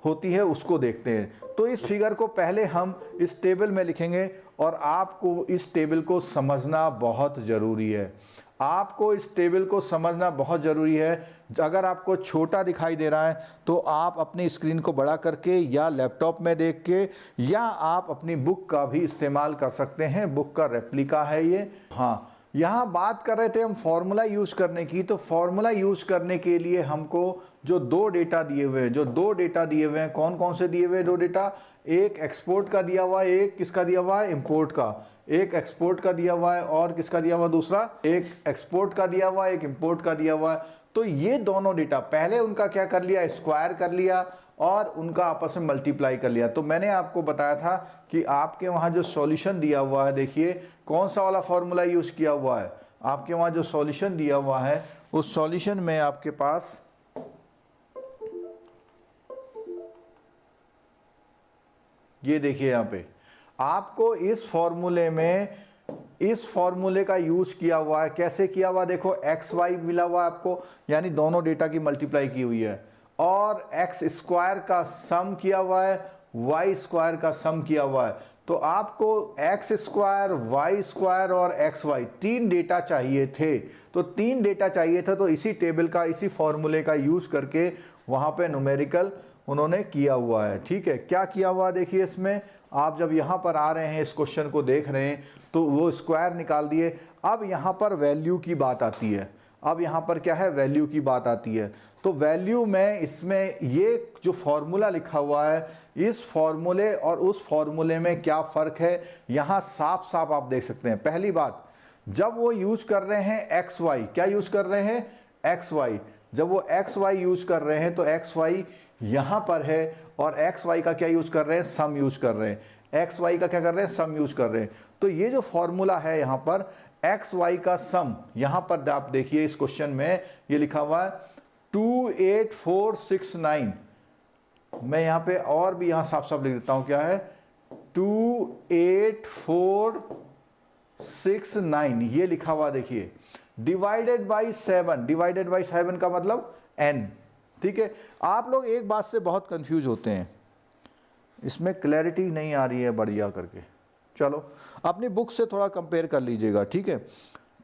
होती है उसको देखते हैं। तो इस फिगर को पहले हम इस टेबल में लिखेंगे और आपको इस टेबल को समझना बहुत ज़रूरी है। आपको इस टेबल को समझना बहुत ज़रूरी है। अगर आपको छोटा दिखाई दे रहा है तो आप अपनी स्क्रीन को बड़ा करके या लैपटॉप में देख के या आप अपनी बुक का भी इस्तेमाल कर सकते हैं। बुक का रेप्लिका है ये। हाँ, यहाँ बात कर रहे थे हम फॉर्मूला यूज़ करने की। तो फॉर्मूला यूज़ करने के लिए हमको जो दो डेटा दिए हुए हैं, कौन कौन से दिए हुए हैं दो डेटा, एक एक्सपोर्ट का दिया हुआ है, एक किसका दिया हुआ है इंपोर्ट का। एक एक्सपोर्ट का दिया हुआ है और किसका दिया हुआ दूसरा, एक एक्सपोर्ट का दिया हुआ है, एक इंपोर्ट का दिया हुआ है। तो ये दोनों डेटा पहले उनका क्या कर लिया, स्क्वायर कर लिया और उनका आपस में मल्टीप्लाई कर लिया। तो मैंने आपको बताया था कि आपके वहाँ जो सॉल्यूशन दिया हुआ है, देखिए कौन सा वाला फॉर्मूला यूज़ किया हुआ है। आपके वहाँ जो सॉल्यूशन दिया हुआ है उस सॉल्यूशन में आपके पास ये देखिए, यहाँ पे आपको इस फॉर्मूले में इस फॉर्मूले का यूज किया हुआ है। कैसे किया हुआ, देखो एक्स वाई मिला हुआ है आपको, यानी दोनों डेटा की मल्टीप्लाई की हुई है, और एक्स स्क्वायर का सम किया हुआ है, वाई स्क्वायर का सम किया हुआ है। तो आपको एक्स स्क्वायर, वाई स्क्वायर और एक्स वाई तीन डेटा चाहिए थे। तो तीन डेटा चाहिए था, तो इसी टेबल का, इसी फॉर्मूले का यूज करके वहां पे न्यूमेरिकल उन्होंने किया हुआ है। ठीक है, क्या किया हुआ देखिए इसमें, आप जब यहाँ पर आ रहे हैं, इस क्वेश्चन को देख रहे हैं, तो वो स्क्वायर निकाल दिए। अब यहाँ पर वैल्यू की बात आती है। अब यहाँ पर क्या है, वैल्यू की बात आती है। तो वैल्यू में इसमें ये जो फॉर्मूला लिखा हुआ है, इस फॉर्मूले और उस फॉर्मूले में क्या फ़र्क है, यहाँ साफ साफ आप देख सकते हैं। पहली बात, जब वो यूज कर रहे हैं एक्स वाई, क्या यूज कर रहे हैं, एक्स वाई, जब वो एक्स वाई यूज कर रहे हैं तो एक्स वाई यहाँ पर है, और एक्स वाई का क्या यूज कर रहे हैं, सम यूज कर रहे हैं। एक्स वाई का क्या कर रहे हैं, सम यूज कर रहे हैं। तो ये जो फॉर्मूला है यहाँ पर एक्स वाई का सम, यहाँ पर आप देखिए इस क्वेश्चन में ये लिखा हुआ है 28469। मैं यहाँ पे और भी यहाँ साफ साफ लिख देता हूँ, क्या है 28469 ये लिखा हुआ देखिए, डिवाइडेड बाई 7। डिवाइडेड बाई 7 का मतलब n। ठीक है, आप लोग एक बात से बहुत कंफ्यूज होते हैं, इसमें क्लैरिटी नहीं आ रही है बढ़िया करके। चलो अपनी बुक से थोड़ा कंपेयर कर लीजिएगा। ठीक है,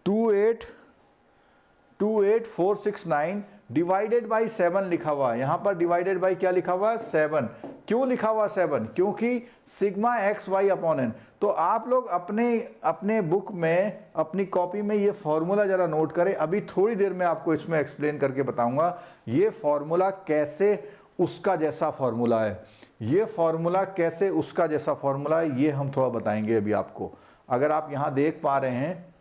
28469 डिवाइडेड बाई 7 लिखा हुआ है। यहाँ पर डिवाइडेड बाई क्या लिखा हुआ है, 7। क्यों लिखा हुआ 7, क्योंकि sigma x y upon n. तो आप लोग अपने बुक में, अपनी कॉपी में ये फॉर्मूला जरा नोट करें। अभी थोड़ी देर में आपको इसमें एक्सप्लेन करके बताऊंगा ये फॉर्मूला कैसे उसका जैसा फॉर्मूला है, ये फॉर्मूला कैसे उसका जैसा फॉर्मूला है, ये हम थोड़ा बताएंगे अभी आपको। अगर आप यहां देख पा रहे हैं,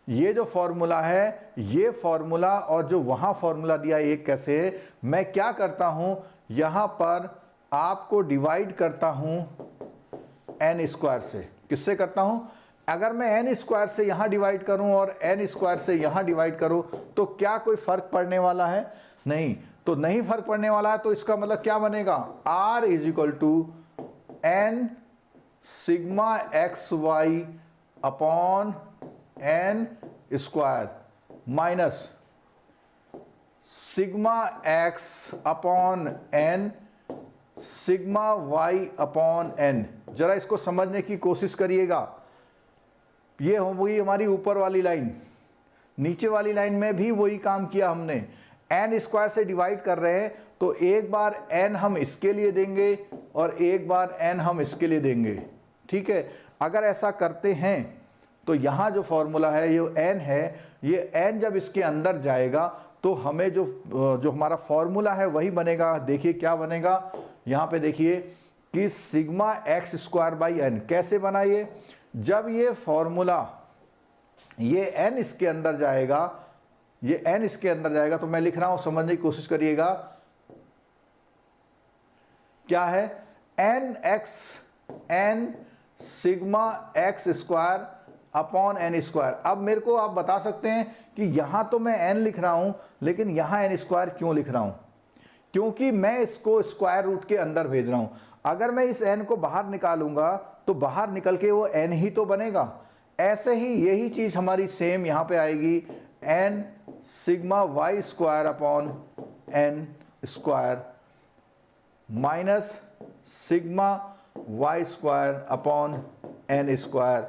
ये जो फॉर्मूला है, ये फॉर्मूला और जो वहां फॉर्मूला दिया है एक कैसे है, मैं क्या करता हूं, यहां पर आपको डिवाइड करता हूं एन स्क्वायर से। किससे करता हूं, अगर मैं एन स्क्वायर से यहां डिवाइड करूं और एन स्क्वायर से यहां डिवाइड करूं तो क्या कोई फर्क पड़ने वाला है, नहीं। तो नहीं फर्क पड़ने वाला है, तो इसका मतलब क्या बनेगा, R is equal to n sigma x y upon n square minus sigma x upon n sigma y upon n. जरा इसको समझने की कोशिश करिएगा। ये होगी हमारी ऊपर वाली लाइन, नीचे वाली लाइन में भी वही काम किया हमने। एन स्क्वायर से डिवाइड कर रहे हैं, तो एक बार एन हम इसके लिए देंगे और एक बार एन हम इसके लिए देंगे। ठीक है, अगर ऐसा करते हैं तो यहाँ जो फॉर्मूला है, ये एन है, ये एन जब इसके अंदर जाएगा तो हमें जो हमारा फॉर्मूला है वही बनेगा। देखिए क्या बनेगा, यहाँ पे देखिए कि sigma x square by n. कैसे बना ये, जब ये फॉर्मूला, ये एन इसके अंदर जाएगा, ये एन इसके अंदर जाएगा, तो मैं लिख रहा हूं, समझने की कोशिश करिएगा। क्या है, n x n sigma x square upon n square. अब मेरे को आप बता सकते हैं कि यहां तो मैं एन लिख रहा हूं, लेकिन यहां एन स्क्वायर क्यों लिख रहा हूं, क्योंकि मैं इसको स्क्वायर रूट के अंदर भेज रहा हूं। अगर मैं इस एन को बाहर निकालूंगा तो बाहर निकल के वो एन ही तो बनेगा। ऐसे ही यही चीज हमारी सेम यहां पे आएगी, n sigma y square upon n square minus sigma y square upon n square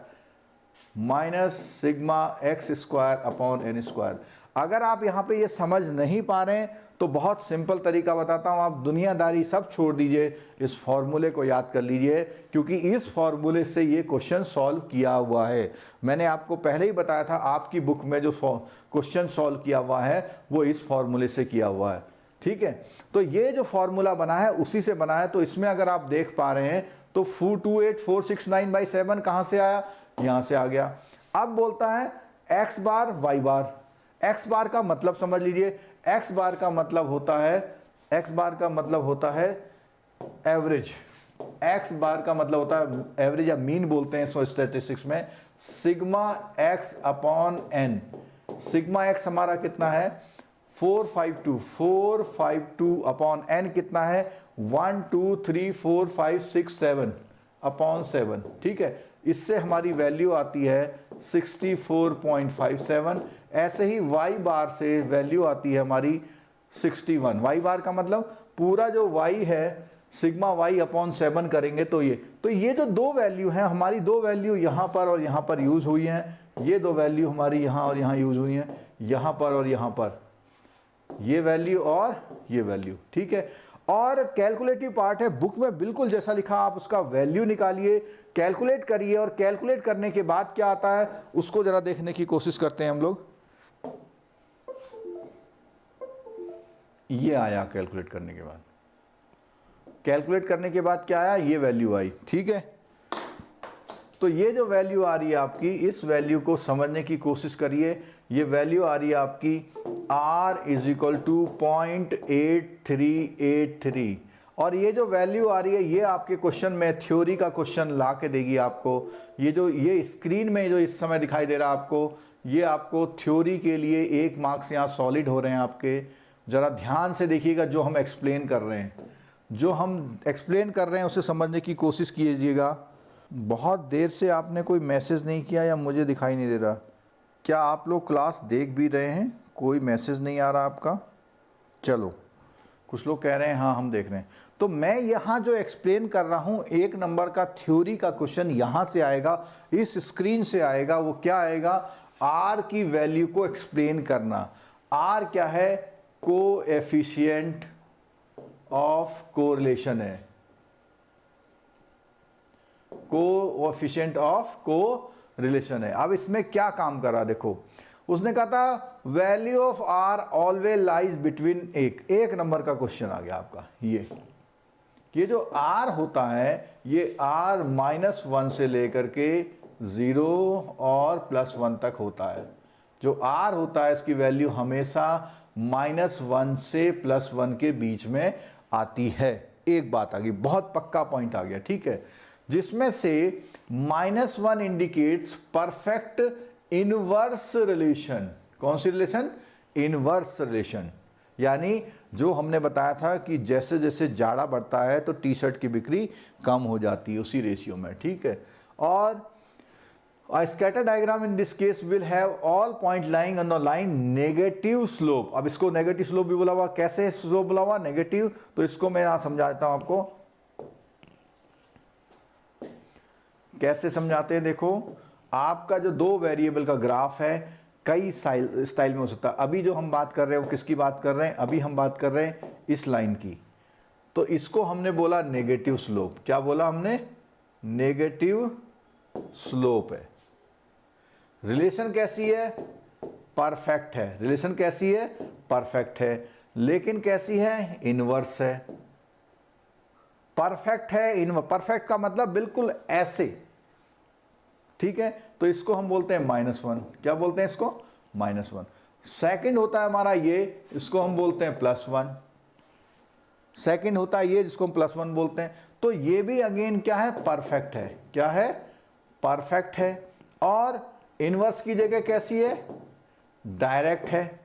minus sigma x square upon n square. अगर आप यहाँ पे ये समझ नहीं पा रहे हैं तो बहुत सिंपल तरीका बताता हूँ, आप दुनियादारी सब छोड़ दीजिए, इस फॉर्मूले को याद कर लीजिए, क्योंकि इस फॉर्मूले से ये क्वेश्चन सॉल्व किया हुआ है। मैंने आपको पहले ही बताया था, आपकी बुक में जो क्वेश्चन सॉल्व किया हुआ है वो इस फॉर्मूले से किया हुआ है। ठीक है, तो ये जो फॉर्मूला बना है उसी से बना है। तो इसमें अगर आप देख पा रहे हैं तो 28469/7 कहाँ से आया, यहाँ से आ गया। अब बोलता है एक्स बार वाई बार। एक्स बार का मतलब समझ लीजिए, एक्स बार का मतलब होता है, एक्स बार का मतलब होता है एवरेज, एक्स बार का मतलब होता है एवरेज या मीन बोलते हैं इसको स्टैटिस्टिक्स में, sigma x upon n. Sigma x हमारा कितना है 452 अपॉन एन कितना है 1 2 3 4 5 6 7 अपॉन 7, ठीक है। इससे हमारी वैल्यू आती है 64.57। ऐसे ही वाई बार से वैल्यू आती है हमारी 61। वाई बार का मतलब पूरा जो वाई है सिग्मा वाई अपॉन 7 करेंगे तो ये जो दो वैल्यू हैं हमारी, दो वैल्यू यहाँ पर और यहाँ पर यूज हुई हैं, ये दो वैल्यू हमारी यहाँ और यहाँ यूज हुई हैं, यहाँ पर और यहाँ पर, ये वैल्यू और ये वैल्यू, ठीक है। और कैलकुलेटिव पार्ट है, बुक में बिल्कुल जैसा लिखा आप उसका वैल्यू निकालिए, कैलकुलेट करिए, और कैलकुलेट करने के बाद क्या आता है उसको जरा देखने की कोशिश करते हैं हम लोग। ये आया कैलकुलेट करने के बाद, कैलकुलेट करने के बाद क्या आया, ये वैल्यू आई, ठीक है। तो ये जो वैल्यू आ रही है आपकी, इस वैल्यू को समझने की कोशिश करिए। ये वैल्यू आ रही है आपकी R इज इक्वल टू 0.8383, और ये जो वैल्यू आ रही है ये आपके क्वेश्चन में थ्योरी का क्वेश्चन ला के देगी आपको। ये स्क्रीन में जो इस समय दिखाई दे रहा है आपको, ये आपको थ्योरी के लिए 1 मार्क्स यहाँ सॉलिड हो रहे हैं आपके। ज़रा ध्यान से देखिएगा जो हम एक्सप्लेन कर रहे हैं, जो हम एक्सप्लेन कर रहे हैं उसे समझने की कोशिश कीजिएगा। बहुत देर से आपने कोई मैसेज नहीं किया या मुझे दिखाई नहीं दे रहा, क्या आप लोग क्लास देख भी रहे हैं? कोई मैसेज नहीं आ रहा आपका? चलो, कुछ लोग कह रहे हैं हाँ हम देख रहे हैं। तो मैं यहाँ जो एक्सप्लेन कर रहा हूँ 1 नंबर का थ्योरी का क्वेश्चन यहाँ से आएगा, इस स्क्रीन से आएगा। वो क्या आएगा, आर की वैल्यू को एक्सप्लेन करना। आर क्या है, कोएफिशिएंट ऑफ कोरिलेशन है, कोएफिशिएंट ऑफ कोरिलेशन है। अब इसमें क्या काम कर रहा, देखो उसने कहा था value of r always lies between, एक नंबर का क्वेश्चन आ गया आपका। ये जो आर होता है ये आर -1 से लेकर के 0 और +1 तक होता है। जो आर होता है इसकी वैल्यू हमेशा -1 से +1 के बीच में आती है। एक बात आ गई, बहुत पक्का पॉइंट आ गया, ठीक है। जिसमें से -1 इंडिकेट्स परफेक्ट इनवर्स रिलेशन। कौन सी रिलेशन, इनवर्स रिलेशन। यानी जो हमने बताया था कि जैसे जैसे जाड़ा बढ़ता है तो टी शर्ट की बिक्री कम हो जाती है, उसी रेशियो में, ठीक है। और A scatter diagram in this case will have all point lying on the line negative slope। अब इसको नेगेटिव स्लोप भी बोला हुआ, कैसे स्लोप बोला हुआ, नेगेटिव। तो इसको मैं यहां समझाता हूं आपको, कैसे समझाते हैं। देखो आपका जो 2 वेरिएबल का ग्राफ है कई स्टाइल में हो सकता है। अभी जो हम बात कर रहे हैं वो किसकी बात कर रहे हैं, अभी हम बात कर रहे हैं इस लाइन की। तो इसको हमने बोला नेगेटिव स्लोप। क्या बोला हमने, नेगेटिव स्लोप है। रिलेशन कैसी है, परफेक्ट है। रिलेशन कैसी है, परफेक्ट है। लेकिन कैसी है, इनवर्स है। परफेक्ट है, परफेक्ट का मतलब बिल्कुल ऐसे, ठीक है। तो इसको हम बोलते हैं -1। क्या बोलते हैं इसको, -1। सेकंड होता है हमारा ये, इसको हम बोलते हैं +1। सेकंड होता है ये जिसको हम +1 बोलते हैं। तो ये भी अगेन क्या है, परफेक्ट है। क्या है, परफेक्ट है। और इनवर्स की जगह कैसी है, डायरेक्ट है।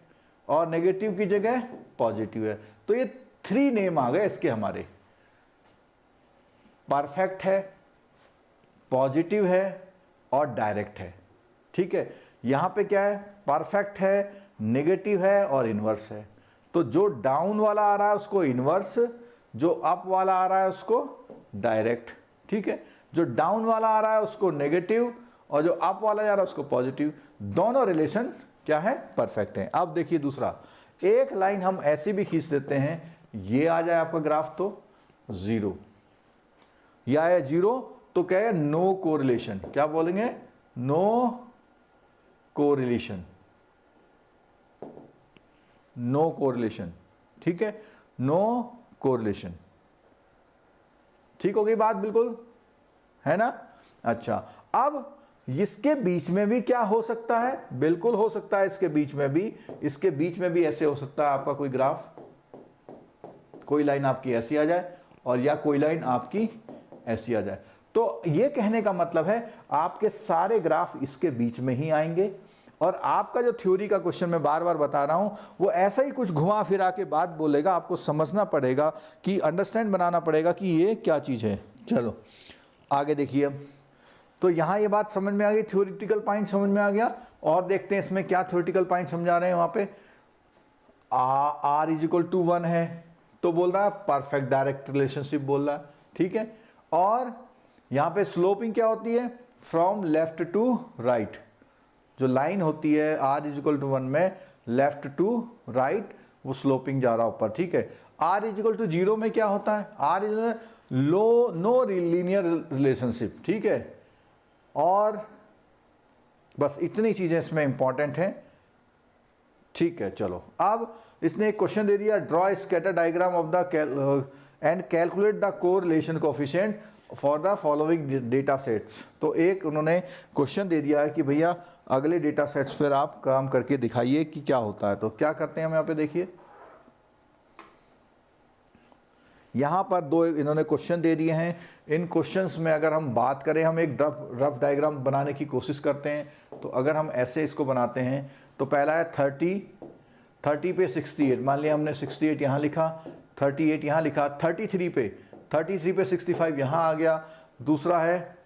और नेगेटिव की जगह पॉजिटिव है। तो ये 3 नेम आ गए इसके हमारे, परफेक्ट है, पॉजिटिव है और डायरेक्ट है, ठीक है। यहां पे क्या है, परफेक्ट है, नेगेटिव है और इनवर्स है। तो जो डाउन वाला आ रहा है उसको इनवर्स, जो अप वाला आ रहा है उसको डायरेक्ट, ठीक है। जो डाउन वाला आ रहा है उसको नेगेटिव और जो अप वाला जा रहा है उसको पॉजिटिव। दोनों रिलेशन क्या है, परफेक्ट है। अब देखिए दूसरा, एक लाइन हम ऐसी भी खींच देते हैं, ये आ जाए आपका ग्राफ तो 0, या है 0 तो क्या है, नो कोरिलेशन। क्या बोलेंगे, नो कोरिलेशन, नो कोरिलेशन, ठीक है, नो कोरिलेशन। ठीक हो गई बात, बिल्कुल है ना। अच्छा, अब इसके बीच में भी क्या हो सकता है, बिल्कुल हो सकता है इसके बीच में भी ऐसे हो सकता है आपका कोई ग्राफ, कोई लाइन आपकी ऐसी आ जाए और या कोई लाइन आपकी ऐसी आ जाए। तो ये कहने का मतलब है आपके सारे ग्राफ इसके बीच में ही आएंगे। और आपका जो थ्योरी का क्वेश्चन मैं बार बार बता रहा हूं वो ऐसा ही कुछ घुमा फिरा के बात बोलेगा, आपको समझना पड़ेगा कि अंडरस्टैंड बनाना पड़ेगा कि ये क्या चीज़ है। चलो आगे देखिए। अब तो यहाँ ये बात समझ में आ गई, थ्योरेटिकल पॉइंट समझ में आ गया। और देखते हैं इसमें क्या थ्योरेटिकल पॉइंट समझा रहे हैं। वहाँ पे r=1 है तो बोल रहा है परफेक्ट डायरेक्ट रिलेशनशिप बोल रहा है, ठीक है। और यहाँ पे स्लोपिंग क्या होती है, फ्रॉम लेफ्ट टू राइट। जो लाइन होती है r=1 में लेफ्ट टू राइट वो स्लोपिंग जा रहा है ऊपर, ठीक है। r=0 में क्या होता है, r is no linear relationship, ठीक है। और बस इतनी चीजें इसमें इंपॉर्टेंट हैं, ठीक है। चलो अब इसने एक क्वेश्चन दे दिया, draw scatter diagram of the end calculate the correlation coefficient for the following data sets. तो एक उन्होंने क्वेश्चन दे दिया है कि भैया अगले डेटा सेट्स पर आप काम करके दिखाइए कि क्या होता है। तो क्या करते हैं हम यहाँ पे देखिए, यहाँ पर दो इन्होंने क्वेश्चन दे दिए हैं। इन क्वेश्चंस में अगर हम बात करें, हम एक रफ डायग्राम बनाने की कोशिश करते हैं। तो अगर हम ऐसे इसको बनाते हैं तो पहला है 30 पे 68, मान लिया हमने 68 यहाँ लिखा, 38 यहाँ लिखा, 33 पे 65 यहाँ आ गया। दूसरा है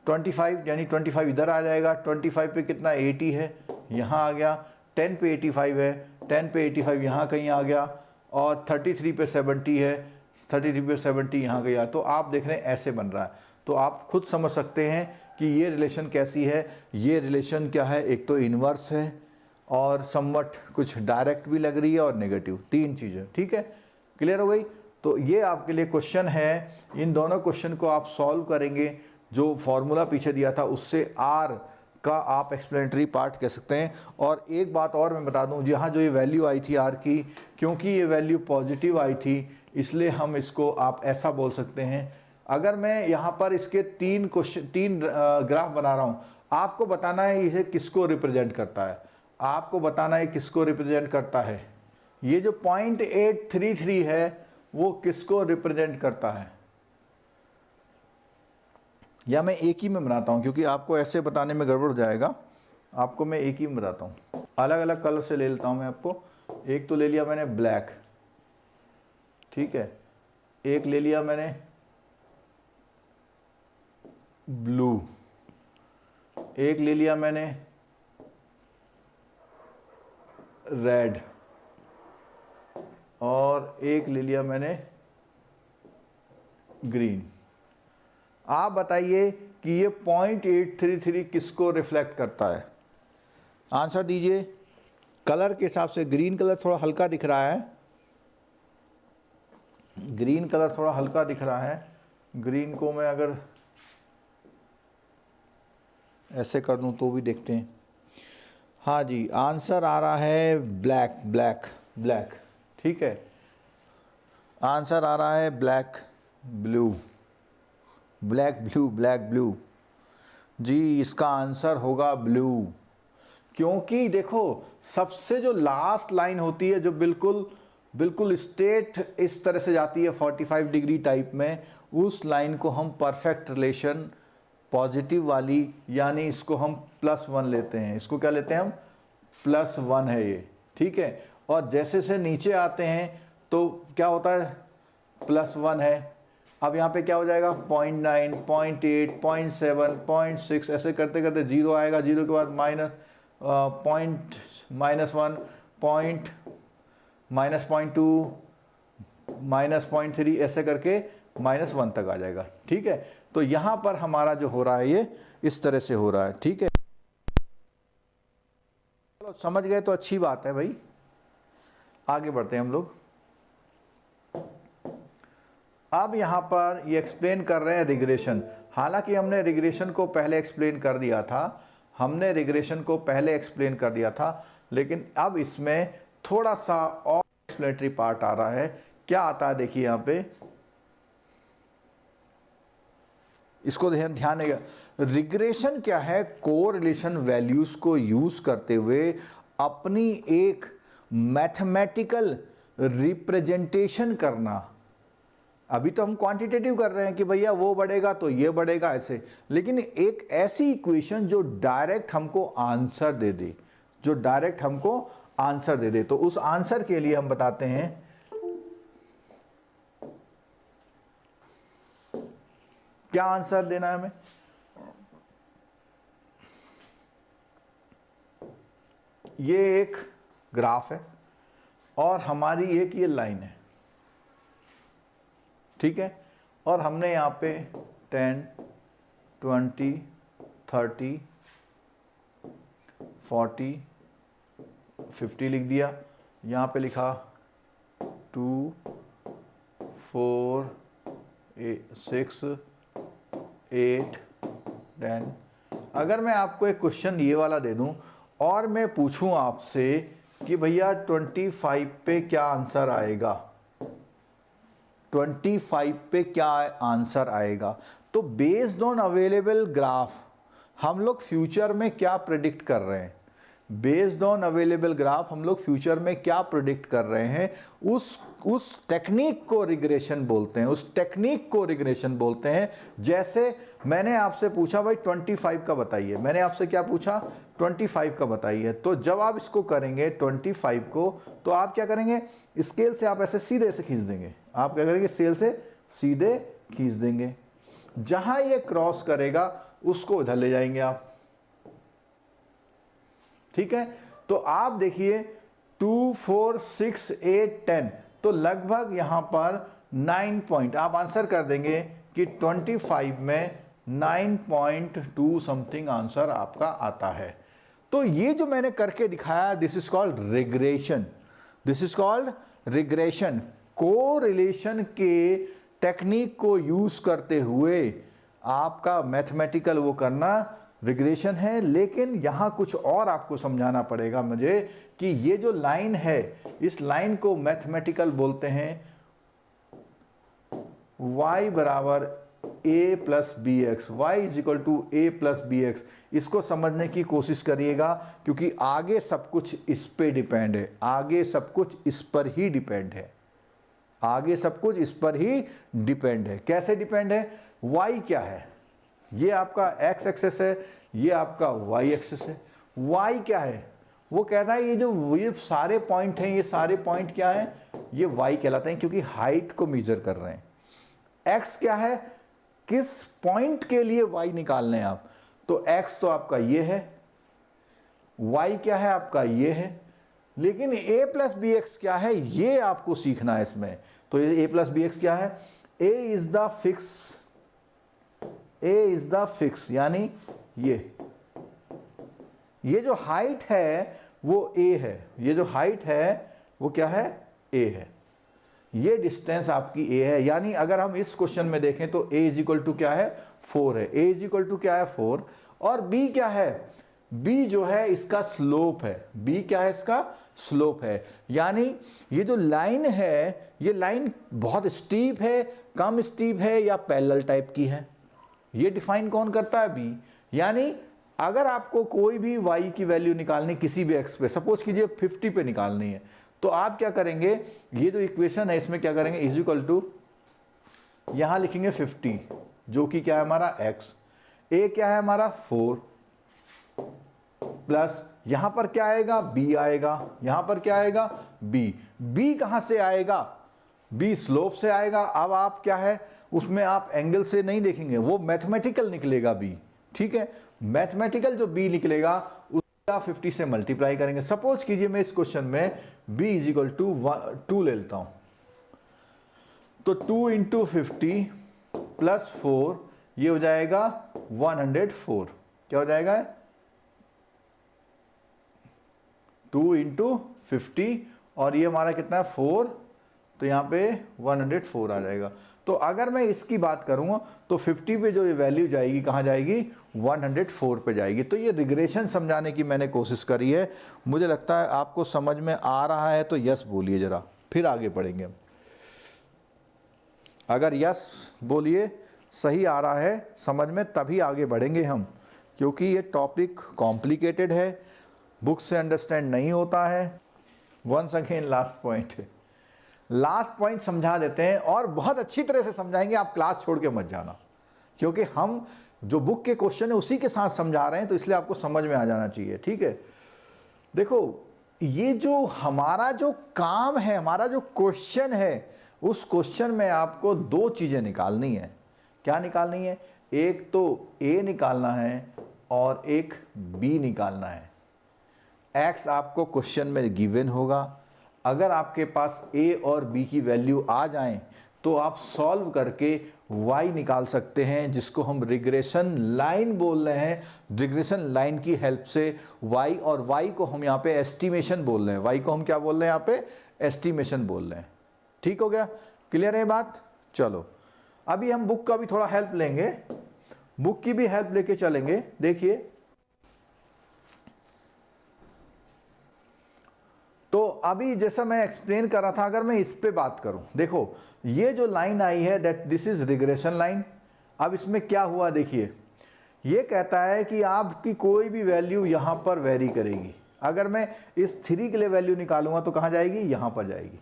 25 यानी 25 इधर आ जाएगा, 25 पे कितना 80 है यहाँ आ गया, 10 पे 85 है, 10 पे 85 यहाँ कहीं आ गया, और 33 पे 70 है, 33 पे 70 यहाँ गया। तो आप देख रहे हैं ऐसे बन रहा है। तो आप खुद समझ सकते हैं कि ये रिलेशन कैसी है। ये रिलेशन क्या है, एक तो इन्वर्स है और समवट कुछ डायरेक्ट भी लग रही है और नेगेटिव, तीन चीज़ें, ठीक है। क्लियर हो गई। तो ये आपके लिए क्वेश्चन है। इन दोनों क्वेश्चन को आप सॉल्व करेंगे, जो फॉर्मूला पीछे दिया था उससे आर का आप एक्सप्लेनेटरी पार्ट कह सकते हैं। और एक बात और मैं बता दूं, यहाँ जो ये वैल्यू आई थी आर की, क्योंकि ये वैल्यू पॉजिटिव आई थी इसलिए हम इसको आप ऐसा बोल सकते हैं। अगर मैं यहाँ पर इसके तीन ग्राफ बना रहा हूँ, आपको बताना है इसे किसको रिप्रेजेंट करता है, आपको बताना है किसको रिप्रेजेंट करता है। ये जो 0.833 है वो किसको रिप्रेजेंट करता है, या मैं एक ही में बनाता हूँ क्योंकि आपको ऐसे बताने में गड़बड़ हो जाएगा। आपको मैं एक ही में बताता हूँ, अलग अलग कलर से ले लेता हूँ मैं आपको। एक तो ले लिया मैंने ब्लैक, ठीक है, एक ले लिया मैंने ब्लू, एक ले लिया मैंने रेड, और एक ले लिया मैंने ग्रीन। आप बताइए कि ये 0.833 किसको रिफ्लेक्ट करता है, आंसर दीजिए। कलर के हिसाब से ग्रीन कलर थोड़ा हल्का दिख रहा है, ग्रीन कलर थोड़ा हल्का दिख रहा है। ग्रीन को मैं अगर ऐसे कर दूं तो भी देखते हैं। हाँ जी, आंसर आ रहा है ब्लैक, ब्लैक, ब्लैक, ठीक है। आंसर आ रहा है black blue, black blue, black blue. जी इसका आंसर होगा ब्लू, क्योंकि देखो सबसे जो लास्ट लाइन होती है जो बिल्कुल स्ट्रेट इस तरह से जाती है 45 डिग्री टाइप में, उस लाइन को हम परफेक्ट रिलेशन पॉजिटिव वाली, यानी इसको हम +1 लेते हैं। इसको क्या लेते हैं हम, +1 है ये, ठीक है। और जैसे से नीचे आते हैं तो क्या होता है, +1 है। अब यहाँ पे क्या हो जाएगा 0.9, 0.8, 0.7, 0.6 ऐसे करते करते 0 आएगा। 0 के बाद -1, -0.2, -0.3 ऐसे करके -1 तक आ जाएगा, ठीक है। तो यहाँ पर हमारा जो हो रहा है ये इस तरह से हो रहा है, ठीक है। चलो समझ गए तो अच्छी बात है भाई। आगे बढ़ते हैं हम लोग। अब यहाँ पर ये एक्सप्लेन कर रहे हैं रिग्रेशन। हालांकि हमने रिग्रेशन को पहले एक्सप्लेन कर दिया था, लेकिन अब इसमें थोड़ा सा और एक्सप्लेनेटरी पार्ट आ रहा है। क्या आता है देखिए, यहाँ पे इसको ध्यान देगा। रिग्रेशन क्या है? कोरिलेशन वैल्यूज को यूज करते हुए अपनी एक मैथमेटिकल रिप्रेजेंटेशन करना। अभी तो हम क्वांटिटेटिव कर रहे हैं कि भैया वो बढ़ेगा तो ये बढ़ेगा ऐसे, लेकिन एक ऐसी इक्वेशन जो डायरेक्ट हमको आंसर दे दे, जो डायरेक्ट हमको आंसर दे दे, तो उस आंसर के लिए हम बताते हैं क्या आंसर देना है हमें। ये एक ग्राफ है और हमारी एक ये लाइन है, ठीक है, और हमने यहाँ पे 10, 20, 30, 40, 50 लिख दिया। यहाँ पे लिखा 2, 4, 6, 8, 10। अगर मैं आपको एक क्वेश्चन ये वाला दे दूं और मैं पूछूं आपसे कि भैया 25 पे क्या आंसर आएगा, 25 पे क्या आंसर आएगा, तो बेस्ड ऑन अवेलेबल ग्राफ हम लोग फ्यूचर में क्या प्रेडिक्ट कर रहे हैं, बेस्ड ऑन अवेलेबल ग्राफ हम लोग फ्यूचर में क्या प्रेडिक्ट कर रहे हैं, उस टेक्निक को रिग्रेशन बोलते हैं, उस टेक्निक को रिग्रेशन बोलते हैं। जैसे मैंने आपसे पूछा भाई 25 का बताइए, मैंने आपसे क्या पूछा 25 का बताइए, तो जब आप इसको करेंगे 25 को, तो आप क्या करेंगे, स्केल से आप ऐसे सीधे से खींच देंगे, आप क्या करेंगे, स्केल से सीधे खींच देंगे, जहां ये क्रॉस करेगा उसको इधर ले जाएंगे आप, ठीक है। तो आप देखिए 2, 4, 6, 8, 10, तो लगभग यहां पर 9 पॉइंट आप आंसर कर देंगे कि 25 में 9.2 समथिंग आंसर आपका आता है। तो ये जो मैंने करके दिखाया, this is called regression, this is called regression. Correlation के टेक्निक को यूज करते हुए आपका मैथमेटिकल वो करना रिग्रेशन है। लेकिन यहां कुछ और आपको समझाना पड़ेगा मुझे कि ये जो लाइन है, इस लाइन को मैथमेटिकल बोलते हैं y बराबर a plus b x, y is equal to a plus b x. इसको समझने की कोशिश करिएगा क्योंकि आगे सब कुछ इस पे डिपेंड है, आगे सब कुछ इस पर ही डिपेंड है, आगे सब कुछ इस पर ही डिपेंड है। कैसे डिपेंड है? y क्या है, ये आपका x एक्सेस है, ये आपका y एक्सेस है। y क्या है? वो कहता है ये सारे पॉइंट हैं, ये सारे पॉइंट क्या हैं, ये y कहलाते हैं क्योंकि हाइट को मेजर कर रहे हैं। x क्या है? किस पॉइंट के लिए y निकालने हैं आप, तो x तो आपका ये है, y क्या है आपका ये है, लेकिन a प्लस बी एक्स क्या है ये आपको सीखना है इसमें। तो ये a प्लस बी एक्स क्या है? a is the fix, a is the fix, यानी ये जो हाइट है वो a है, ये जो हाइट है वो क्या है, a है, ये डिस्टेंस आपकी a है। यानी अगर हम इस क्वेश्चन में देखें तो a इज इक्वल टू क्या है, 4 है, a इज इक्वल टू क्या है 4, और b क्या है, b जो है इसका स्लोप है, b क्या है इसका स्लोप है। यानी ये जो लाइन है, ये लाइन बहुत स्टीप है, कम स्टीप है या पैरेलल टाइप की है, ये डिफाइन कौन करता है, b। यानी अगर आपको कोई भी y की वैल्यू निकालनी किसी भी x पे, सपोज कीजिए 50 पे निकालनी है, तो आप क्या करेंगे, ये जो इक्वेशन है इसमें क्या करेंगे, इज इक्वल टू यहां लिखेंगे 50 जो कि क्या है हमारा x, a क्या है हमारा 4, प्लस यहां पर क्या आएगा, b आएगा, यहां पर क्या आएगा b कहां से आएगा, b स्लोप से आएगा। अब आप क्या है उसमें आप एंगल से नहीं देखेंगे, वो मैथमेटिकल निकलेगा b, ठीक है। मैथमेटिकल जो b निकलेगा उसका 50 से मल्टीप्लाई करेंगे। सपोज कीजिए मैं इस क्वेश्चन में b इज इक्वल टू 2 ले लेता हूं, तो 2 इंटू 50 प्लस 4 ये हो जाएगा 104, क्या हो जाएगा 2 इंटू 50 और ये हमारा कितना है 4, तो यहाँ पे 104 आ जाएगा। तो अगर मैं इसकी बात करूँगा तो 50 पे जो ये वैल्यू जाएगी कहाँ जाएगी, 104 पे जाएगी। तो ये रिग्रेशन समझाने की मैंने कोशिश करी है, मुझे लगता है आपको समझ में आ रहा है तो यस बोलिए ज़रा, फिर आगे बढ़ेंगे हम। अगर यस बोलिए सही आ रहा है समझ में, तभी आगे बढ़ेंगे हम, क्योंकि ये टॉपिक कॉम्प्लिकेटेड है, बुक से अंडरस्टैंड नहीं होता है। वंस अगेन लास्ट पॉइंट है, लास्ट पॉइंट समझा देते हैं और बहुत अच्छी तरह से समझाएंगे, आप क्लास छोड़ के मत जाना, क्योंकि हम जो बुक के क्वेश्चन है उसी के साथ समझा रहे हैं, तो इसलिए आपको समझ में आ जाना चाहिए। ठीक है, देखो ये जो हमारा जो काम है, हमारा जो क्वेश्चन है, उस क्वेश्चन में आपको दो चीज़ें निकालनी है। क्या निकालनी है? एक तो ए निकालना है और एक बी निकालना है। एक्स आपको क्वेश्चन में गिवन होगा, अगर आपके पास ए और बी की वैल्यू आ जाएं तो आप सॉल्व करके y निकाल सकते हैं, जिसको हम रिग्रेशन लाइन बोल रहे हैं। रिग्रेशन लाइन की हेल्प से y, और y को हम यहाँ पे एस्टिमेशन बोल रहे हैं, y को हम क्या बोल रहे हैं यहाँ पे? एस्टिमेशन बोल रहे हैं। ठीक हो गया, क्लियर है बात? चलो अभी हम बुक का भी थोड़ा हेल्प लेंगे, बुक की भी हेल्प लेके चलेंगे। देखिए तो अभी जैसा मैं एक्सप्लेन कर रहा था, अगर मैं इस पे बात करूं, देखो ये जो लाइन आई है that this is regression line. अब इसमें क्या हुआ देखिए, ये कहता है कि आपकी कोई भी वैल्यू यहां पर वेरी करेगी। अगर मैं इस 3 के लिए वैल्यू निकालूंगा तो कहां जाएगी? यहां पर जाएगी,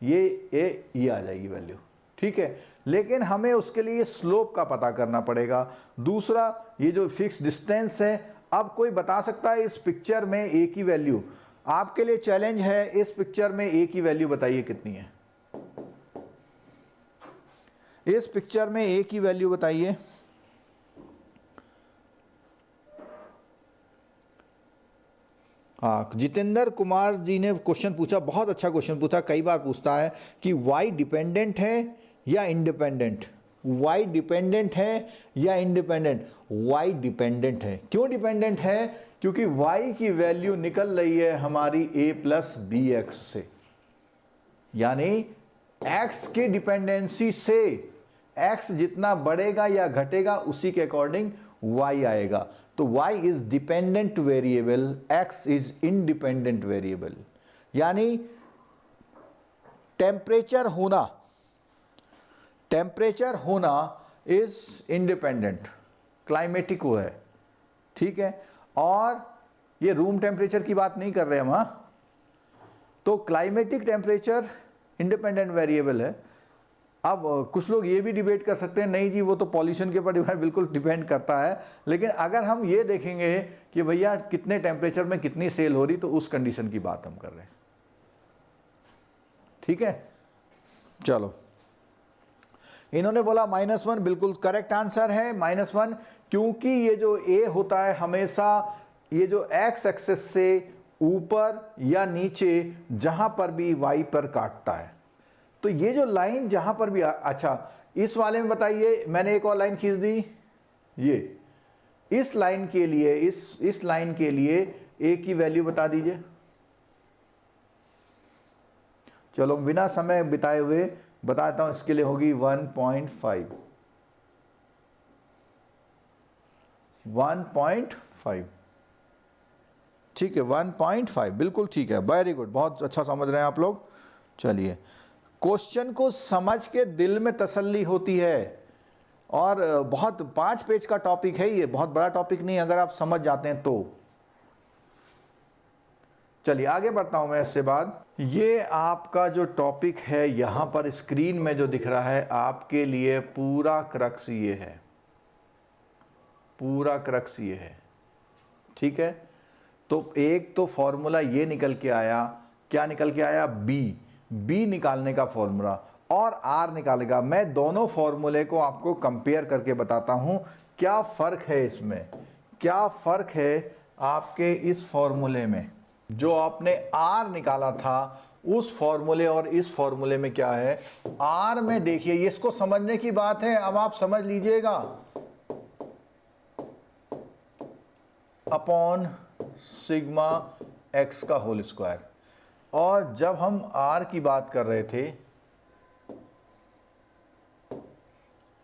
ये आ जाएगी वैल्यू। ठीक है, लेकिन हमें उसके लिए स्लोप का पता करना पड़ेगा। दूसरा, ये जो फिक्स डिस्टेंस है, अब कोई बता सकता है इस पिक्चर में ए की वैल्यू? आपके लिए चैलेंज है, इस पिक्चर में ए की वैल्यू बताइए कितनी है? इस पिक्चर में ए की वैल्यू बताइए। जितेंद्र कुमार जी ने क्वेश्चन पूछा, बहुत अच्छा क्वेश्चन पूछा, कई बार पूछता है कि y डिपेंडेंट है या इंडिपेंडेंट? y डिपेंडेंट है या इंडिपेंडेंट? y डिपेंडेंट है। क्यों डिपेंडेंट है? क्योंकि y की वैल्यू निकल रही है हमारी a प्लस बी एक्स से, यानी x की डिपेंडेंसी से x जितना बढ़ेगा या घटेगा उसी के अकॉर्डिंग y आएगा। तो y is dependent variable, x is independent variable. यानी टेम्परेचर होना इज इंडिपेंडेंट, क्लाइमेटिक वो है। ठीक है, और ये रूम टेम्परेचर की बात नहीं कर रहे हम। तो क्लाइमेटिक टेम्परेचर इंडिपेंडेंट वेरिएबल है। अब कुछ लोग ये भी डिबेट कर सकते हैं, नहीं जी वो तो पॉल्यूशन के ऊपर बिल्कुल डिपेंड करता है, लेकिन अगर हम ये देखेंगे कि भैया कितने टेम्परेचर में कितनी सेल हो रही, तो उस कंडीशन की बात हम कर रहे हैं। ठीक है, चलो इन्होंने बोला -1, बिल्कुल करेक्ट आंसर है -1, क्योंकि ये जो ए होता है हमेशा ये जो एक्स एक्सिस से ऊपर या नीचे जहां पर भी वाई पर काटता है। तो ये जो लाइन जहां पर भी अच्छा इस वाले में बताइए, मैंने एक और लाइन खींच दी, ये इस लाइन के लिए, इस लाइन के लिए ए की वैल्यू बता दीजिए। चलो बिना समय बिताए हुए बताता हूं, इसके लिए होगी 1.5। 1.5 ठीक है, 1.5 बिल्कुल ठीक है, वेरी गुड, बहुत अच्छा समझ रहे हैं आप लोग। चलिए, क्वेश्चन को समझ के दिल में तसल्ली होती है, और बहुत 5 पेज का टॉपिक है ये, बहुत बड़ा टॉपिक नहीं, अगर आप समझ जाते हैं तो। चलिए आगे बढ़ता हूं मैं इससे बाद। ये आपका जो टॉपिक है यहां पर स्क्रीन में जो दिख रहा है, आपके लिए पूरा क्रक्स ये है, पूरा क्रक्स ये है। ठीक है, तो एक तो फॉर्मूला ये निकल के आया, क्या निकल के आया? बी निकालने का फॉर्मूला, और आर निकालेगा। मैं दोनों फॉर्मूले को आपको कंपेयर करके बताता हूं क्या फर्क है इसमें, क्या फर्क है आपके इस फॉर्मूले में। जो आपने आर निकाला था उस फॉर्मूले और इस फॉर्मूले में क्या है। आर में देखिए, ये इसको समझने की बात है, अब आप समझ लीजिएगा, अपॉन सिग्मा एक्स का होल स्क्वायर। और जब हम आर की बात कर रहे थे,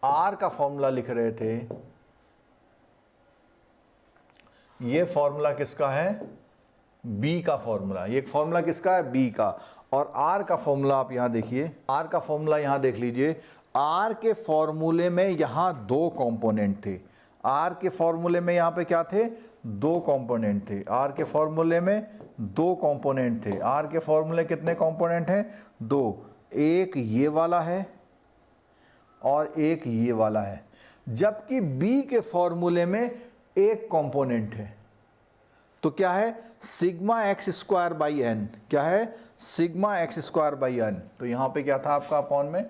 आर का फॉर्मूला लिख रहे थे, ये फॉर्मूला किसका है? बी का फॉर्मूला। ये फॉर्मूला किसका है? बी का। और आर का फॉर्मूला आप यहां देखिए, आर का फॉर्मूला यहां देख लीजिए, आर के फॉर्मूले में यहाँ दो कंपोनेंट थे, आर के फॉर्मूले में यहाँ पे क्या थे, दो कंपोनेंट थे, आर के फॉर्मूले में दो कंपोनेंट थे। आर के फॉर्मूले कितने कंपोनेंट हैं, दो, एक ये वाला है और एक ये वाला है, जबकि बी के फॉर्मूले में एक कंपोनेंट है। तो क्या है, sigma x square by N, क्या है, sigma x square by N. तो यहां पे क्या था आपका अपॉन में,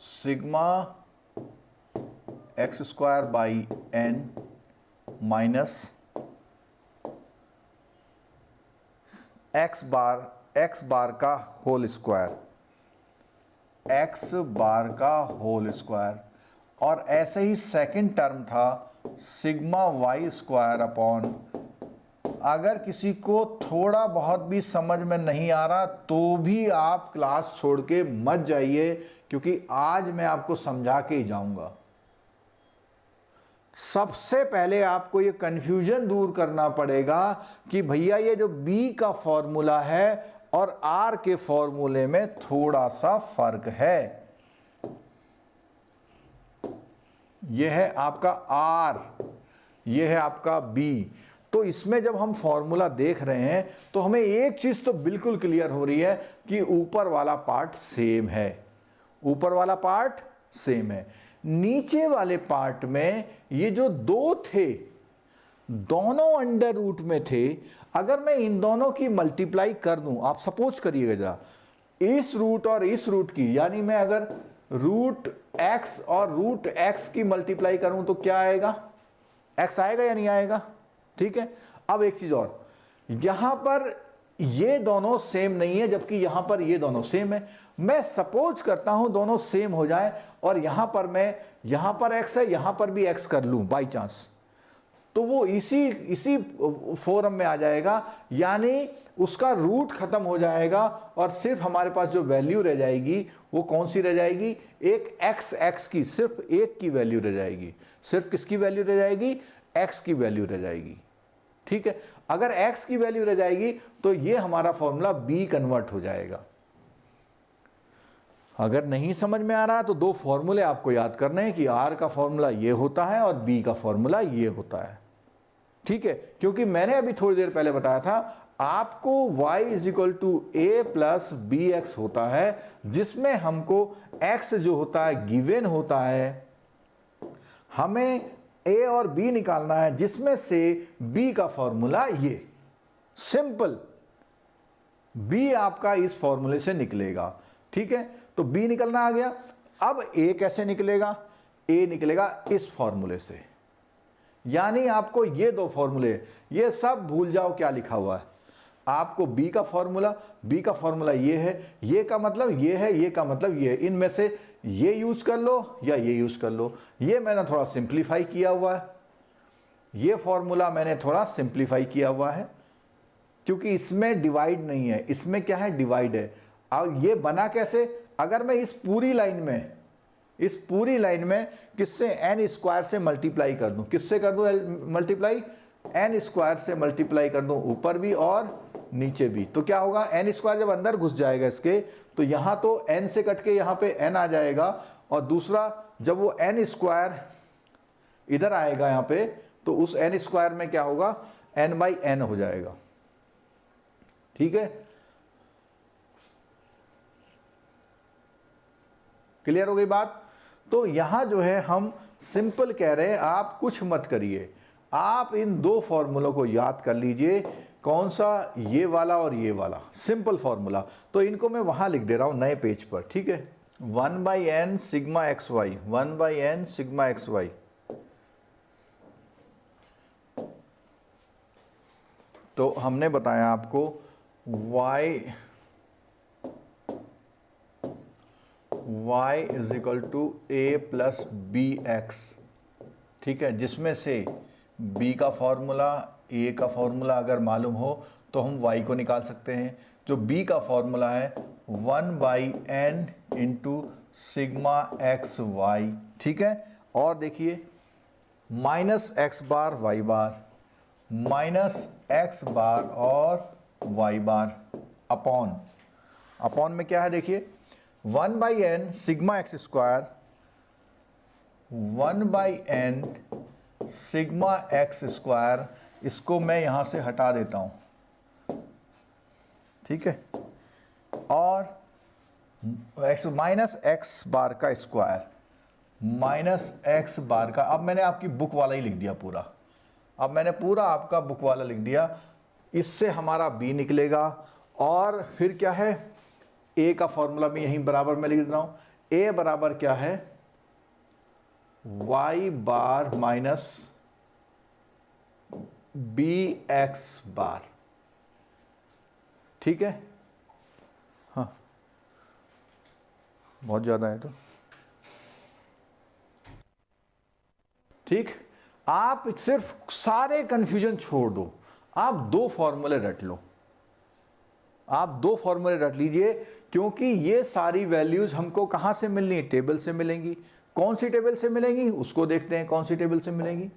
sigma x square by N minus x bar का होल स्क्वायर, एक्स बार का होल स्क्वायर, और ऐसे ही सेकंड टर्म था सिग्मा वाई स्क्वायर अपॉन, अगर किसी को थोड़ा बहुत भी समझ में नहीं आ रहा तो भी आप क्लास छोड़ के मत जाइए, क्योंकि आज मैं आपको समझा के ही जाऊंगा। सबसे पहले आपको ये कंफ्यूजन दूर करना पड़ेगा कि भैया ये जो बी का फॉर्मूला है और आर के फॉर्मूले में थोड़ा सा फर्क है। यह है आपका आर, यह है आपका बी। तो इसमें जब हम फॉर्मूला देख रहे हैं तो हमें एक चीज तो बिल्कुल क्लियर हो रही है कि ऊपर वाला पार्ट सेम है, ऊपर वाला पार्ट सेम है। नीचे वाले पार्ट में ये जो दो थे दोनों अंडर रूट में थे, अगर मैं इन दोनों की मल्टीप्लाई कर दूं, आप सपोज करिएगा जरा, इस रूट और इस रूट की, यानी मैं अगर रूट एक्स और रूट एक्स की मल्टीप्लाई करूं तो क्या आएगा, एक्स आएगा या नहीं आएगा, ठीक है। अब एक चीज और, यहां पर ये दोनों सेम नहीं है जबकि यहां पर ये दोनों सेम है। मैं सपोज करता हूं दोनों सेम हो जाए और यहां पर मैं, यहां पर एक्स है यहां पर भी एक्स कर लूं बाई चांस, तो वो इसी फॉर्म में आ जाएगा, यानी उसका रूट खत्म हो जाएगा और सिर्फ हमारे पास जो वैल्यू रह जाएगी वो कौन सी रह जाएगी, एक एक्स की, सिर्फ एक की वैल्यू रह जाएगी। सिर्फ किसकी वैल्यू रह जाएगी, एक्स की वैल्यू रह जाएगी, ठीक है। अगर x की वैल्यू रह जाएगी तो ये हमारा फॉर्मूला b कन्वर्ट हो जाएगा। अगर नहीं समझ में आ रहा तो दो फॉर्मूले आपको याद करने हैं कि r का फॉर्मूला ये होता है और b का फॉर्मूला ये होता है, ठीक है। क्योंकि मैंने अभी थोड़ी देर पहले बताया था आपको y is equal to a plus b x होता है, जिसमें हमको x जो होता है गिवन होता है, हमें a और b निकालना है, जिसमें से b का फॉर्मूला ये सिंपल b आपका इस फॉर्मूले से निकलेगा, ठीक है। तो b निकलना आ गया। अब a कैसे निकलेगा, a निकलेगा इस फॉर्मूले से, यानी आपको ये दो फॉर्मूले, ये सब भूल जाओ क्या लिखा हुआ है, आपको b का फॉर्मूला ये है, ये का मतलब ये है, ये का मतलब ये है, इनमें से ये यूज कर लो या ये यूज कर लो। ये मैंने थोड़ा सिंप्लीफाई किया हुआ है, ये फॉर्मूला मैंने थोड़ा सिंप्लीफाई किया हुआ है, क्योंकि इसमें डिवाइड नहीं है, इसमें क्या है, डिवाइड है। अब ये बना कैसे, अगर मैं इस पूरी लाइन में किससे, एन स्क्वायर से मल्टीप्लाई कर दूं, किससे कर दूं मल्टीप्लाई, एन स्क्वायर से मल्टीप्लाई कर दूं, ऊपर भी और नीचे भी, तो क्या होगा, एन स्क्वायर जब अंदर घुस जाएगा इसके, तो यहां तो n से कट के यहां पे n आ जाएगा, और दूसरा जब वो n स्क्वायर इधर आएगा यहां पे, तो उस n स्क्वायर में क्या होगा, n बाई n हो जाएगा, ठीक है। क्लियर हो गई बात। तो यहां जो है हम सिंपल कह रहे हैं, आप कुछ मत करिए, आप इन दो फॉर्मूलों को याद कर लीजिए, कौन सा, ये वाला और ये वाला, सिंपल फॉर्मूला। तो इनको मैं वहां लिख दे रहा हूं नए पेज पर, ठीक है। 1/n sigma x y, 1/n sigma x y. तो हमने बताया आपको y is equal to a plus b x, ठीक है, जिसमें से b का फॉर्मूला, a का फॉर्मूला अगर मालूम हो तो हम y को निकाल सकते हैं। जो b का फॉर्मूला है 1/n into sigma x Y, ठीक है। और देखिए माइनस एक्स बार वाई बार, माइनस एक्स बार और वाई बार अपॉन में क्या है देखिए, 1/n sigma x square 1/n sigma x square, इसको मैं यहां से हटा देता हूं, ठीक है, और एक्स माइनस एक्स बार का स्क्वायर माइनस एक्स बार का, अब मैंने आपकी बुक वाला ही लिख दिया पूरा, अब मैंने पूरा आपका बुक वाला लिख दिया, इससे हमारा b निकलेगा। और फिर क्या है, a का फॉर्मूला भी यहीं बराबर में लिख रहा हूं, a बराबर क्या है, y बार माइनस बी एक्स बार, ठीक है। हाँ बहुत ज़्यादा है तो ठीक, आप सिर्फ सारे कंफ्यूजन छोड़ दो, आप दो फॉर्मूले रट लो, आप दो फॉर्मूले रट लीजिए, क्योंकि ये सारी वैल्यूज हमको कहां से मिलनी है, टेबल से मिलेंगी। कौन सी टेबल से मिलेंगी उसको देखते हैं, कौन सी टेबल से मिलेंगी।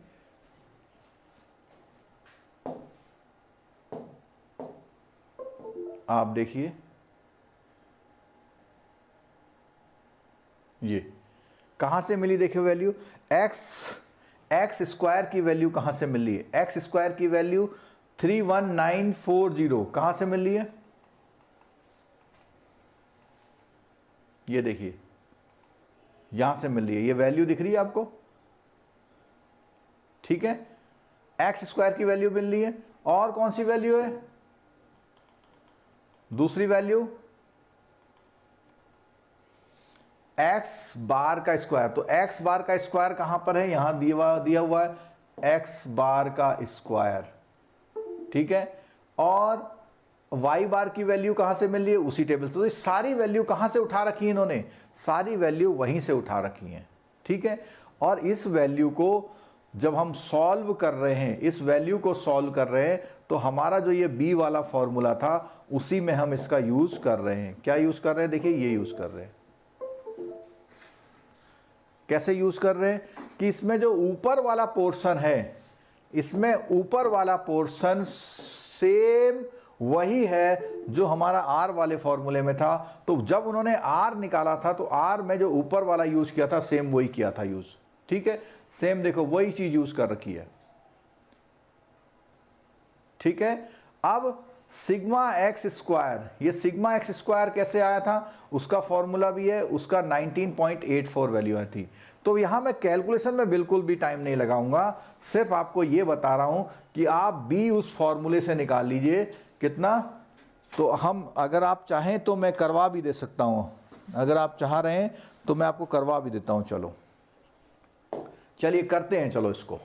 आप देखिए ये कहां से मिली, देखिए वैल्यू एक्स स्क्वायर की वैल्यू कहां से मिल रही है, एक्स स्क्वायर की वैल्यू 31940 कहां से मिल रही है, ये देखिए यहां से मिल रही है, ये वैल्यू दिख रही है आपको, ठीक है, एक्स स्क्वायर की वैल्यू मिल रही है। और कौन सी वैल्यू है, दूसरी वैल्यू एक्स बार का स्क्वायर, तो एक्स बार का स्क्वायर कहां पर है, यहां दिया हुआ है एक्स बार का स्क्वायर, ठीक है। और y बार की वैल्यू कहां से मिल रही है, उसी टेबल से। तो ये सारी वैल्यू कहां से उठा रखी है इन्होंने, सारी वैल्यू वहीं से उठा रखी है, ठीक है। और इस वैल्यू को जब हम सॉल्व कर रहे हैं, इस वैल्यू को सॉल्व कर रहे हैं, तो हमारा जो ये b वाला फॉर्मूला था उसी में हम इसका यूज कर रहे हैं। क्या यूज कर रहे हैं, देखिए ये यूज कर रहे हैं। कैसे यूज कर रहे हैं कि इसमें जो ऊपर वाला पोर्शन है, इसमें ऊपर वाला पोर्शन सेम वही है जो हमारा आर वाले फॉर्मूले में था। तो जब उन्होंने आर निकाला था तो आर में जो ऊपर वाला यूज किया था सेम वही किया था यूज, ठीक है। सेम देखो वही चीज यूज कर रखी है, ठीक है। अब सिग्मा एक्स स्क्वायर, ये सिग्मा एक्स स्क्वायर कैसे आया था, उसका फॉर्मूला भी है, उसका 19.84 वैल्यू आई थी। तो यहां मैं कैलकुलेशन में बिल्कुल भी टाइम नहीं लगाऊंगा, सिर्फ आपको ये बता रहा हूं कि आप बी उस फॉर्मूले से निकाल लीजिए कितना। तो हम अगर आप चाहें तो मैं करवा भी दे सकता हूं, अगर आप चाह रहे हैं तो मैं आपको करवा भी देता हूं। चलो चलिए करते हैं, चलो इसको।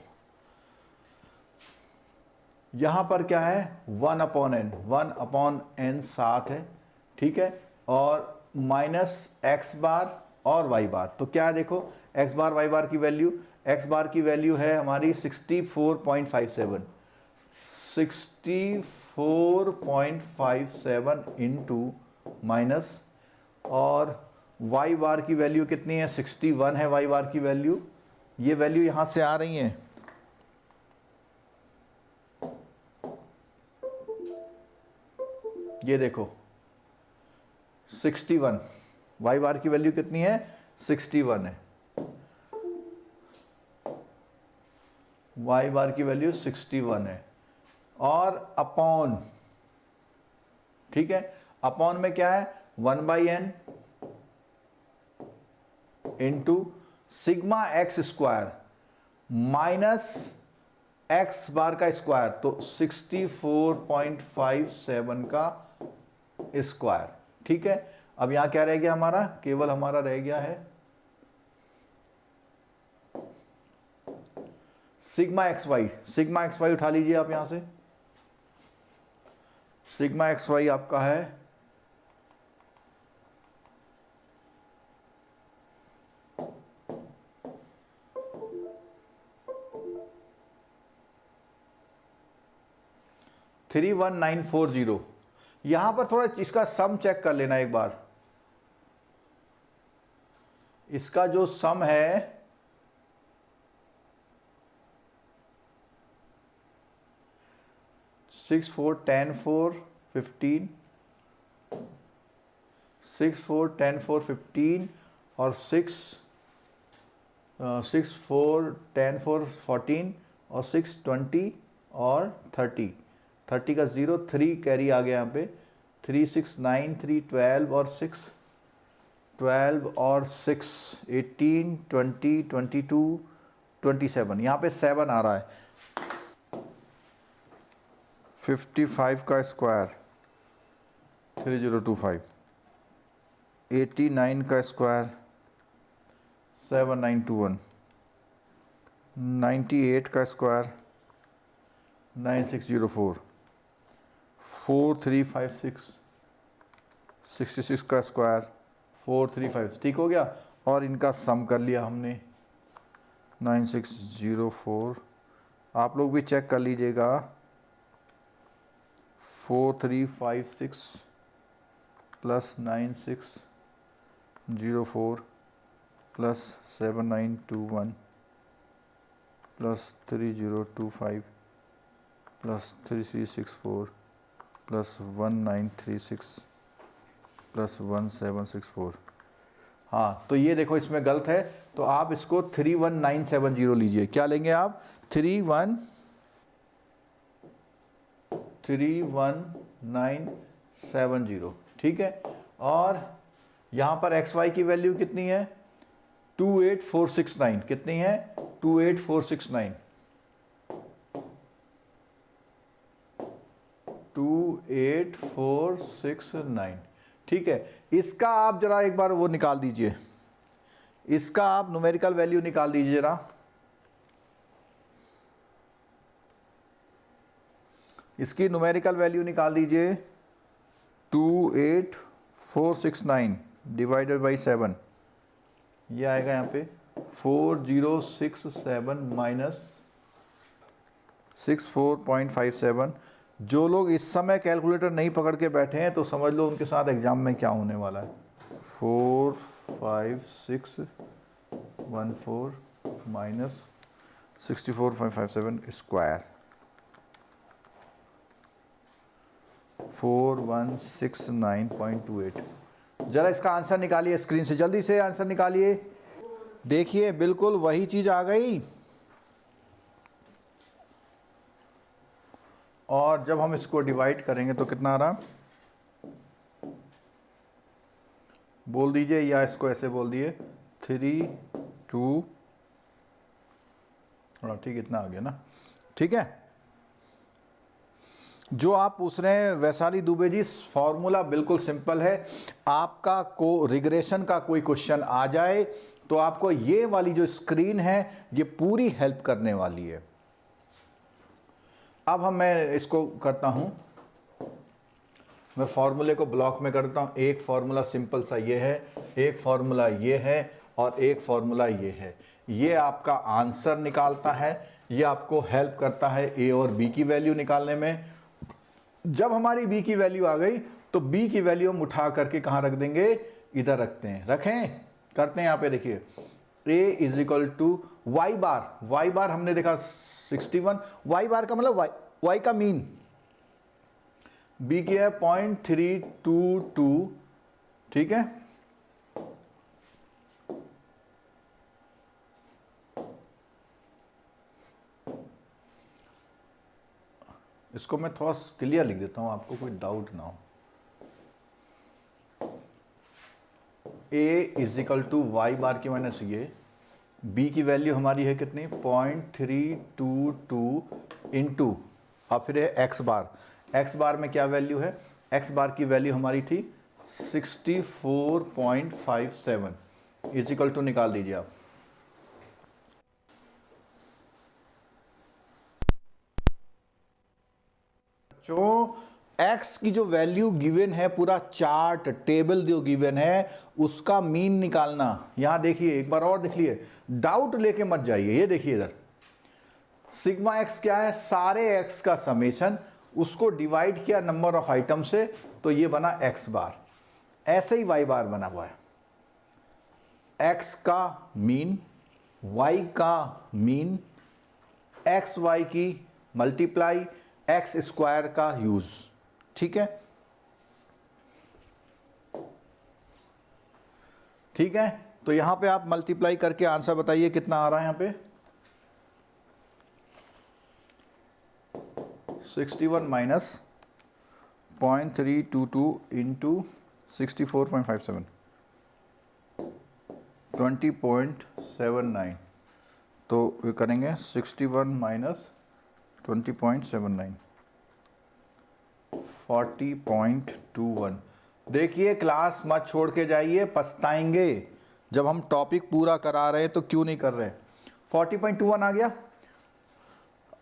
यहां पर क्या है 1/n 7 है, ठीक है, और माइनस एक्स बार और वाई बार। तो क्या है देखो, एक्स बार वाई बार की वैल्यू, एक्स बार की वैल्यू है हमारी 64.57 इंटू माइनस, और वाई बार की वैल्यू कितनी है 61 है वाई बार की वैल्यू। ये वैल्यू यहां से आ रही है, ये देखो 61, वाई बार की वैल्यू कितनी है 61 है, वाई बार की वैल्यू 61 है। और अपॉन, ठीक है, अपॉन में क्या है 1/n into sigma x square minus x bar का स्क्वायर, तो 64.57 का स्क्वायर, ठीक है। अब यहां क्या रह गया हमारा, केवल हमारा रह गया है sigma x y. Sigma x y उठा लीजिए आप यहां से, सिग्मा एक्स वाई आपका है 31940। यहां पर थोड़ा इसका सम चेक कर लेना एक बार, इसका जो सम है 6 4 10 4 15, 6 4 10 4 15 और 6 4 10 4 14 और 6 20 और 30, 30 का 0 3 कैरी आ गया यहाँ पे, 3 6 9 3 12 और 6 12 और 6 18 20 22 27, यहाँ पे 7 आ रहा है। 55 का स्क्वायर 3025, 89 का स्क्वायर 7921, 98 का स्क्वायर 9604, 4356, 66 का स्क्वायर 435, ठीक हो गया। और इनका सम कर लिया हमने 9604, आप लोग भी चेक कर लीजिएगा। 4356 plus 9604 plus 7921 plus 3025 plus 3364 plus 1936 plus 1764। हाँ, तो ये देखो इसमें गलत है, तो आप इसको 31970 लीजिए। क्या लेंगे आप? 31970, ठीक है। और यहाँ पर एक्स वाई की वैल्यू कितनी है? 28469, कितनी है? 28469, 28469, ठीक है। इसका आप जरा एक बार वो निकाल दीजिए, इसका आप न्यूमेरिकल वैल्यू निकाल दीजिए जरा। इसकी न्यूमेरिकल वैल्यू निकाल दीजिए। 28469 डिवाइडेड बाई 7, ये आएगा यहाँ पे 4067 माइनस 64.57। जो लोग इस समय कैलकुलेटर नहीं पकड़ के बैठे हैं तो समझ लो उनके साथ एग्जाम में क्या होने वाला है। 45614 माइनस 64.57 स्क्वायर 4169.28। जरा इसका आंसर निकालिए स्क्रीन से, जल्दी से आंसर निकालिए। देखिए बिल्कुल वही चीज आ गई। और जब हम इसको डिवाइड करेंगे तो कितना आ रहा? बोल दीजिए, या इसको ऐसे बोल दिए 3 2, ठीक, इतना आ गया ना, ठीक है। जो आप पूछ रहे हैं वैशाली दुबे जी, फॉर्मूला बिल्कुल सिंपल है। आपका को रिग्रेशन का कोई क्वेश्चन आ जाए तो आपको ये वाली जो स्क्रीन है ये पूरी हेल्प करने वाली है। अब मैं इसको करता हूं, मैं फॉर्मूले को ब्लॉक में करता हूं। एक फॉर्मूला सिंपल सा ये है, एक फॉर्मूला ये है और एक फॉर्मूला ये है। ये आपका आंसर निकालता है, ये आपको हेल्प करता है ए और बी की वैल्यू निकालने में। जब हमारी बी की वैल्यू आ गई तो बी की वैल्यू हम उठा करके कहां रख देंगे? इधर रखते हैं, रखें, करते हैं। यहां पे देखिए a is equal to Y bar, Y bar हमने देखा 61, वाई बार का मतलब वाई का मीन, बी की है 0.322, ठीक है। इसको मैं थोड़ा क्लियर लिख देता हूं, आपको कोई डाउट ना हो। a is equal to Y bar की माइनस ये, b की वैल्यू हमारी है कितनी? 0.322 इंटू, अब फिर है x बार। x बार में क्या वैल्यू है? x बार की वैल्यू हमारी थी 64.57 इज इक्वल टू, निकाल दीजिए आप। जो x की जो वैल्यू गिवन है, पूरा चार्ट टेबल जो गिवन है उसका मीन निकालना। यहां देखिए एक बार और देख लिए, डाउट लेके मत जाइए। ये देखिए इधर सिग्मा x क्या है? सारे x का समेशन, उसको डिवाइड किया नंबर ऑफ आइटम से, तो ये बना x बार। ऐसे ही y बार बना हुआ है, x का मीन, y का मीन, x y की मल्टीप्लाई, एक्स स्क्वायर का यूज। ठीक है, ठीक है। तो यहां पे आप मल्टीप्लाई करके आंसर बताइए कितना आ रहा है यहां पे। 61 माइनस 0.322 इंटू 64.57 20.79। तो ये करेंगे 61 माइनस 20.79 40.21। देखिए क्लास मत छोड़ के जाइए, पछताएंगे जब हम टॉपिक पूरा करा रहे हैं तो क्यों नहीं कर रहे। 40.21 आ गया।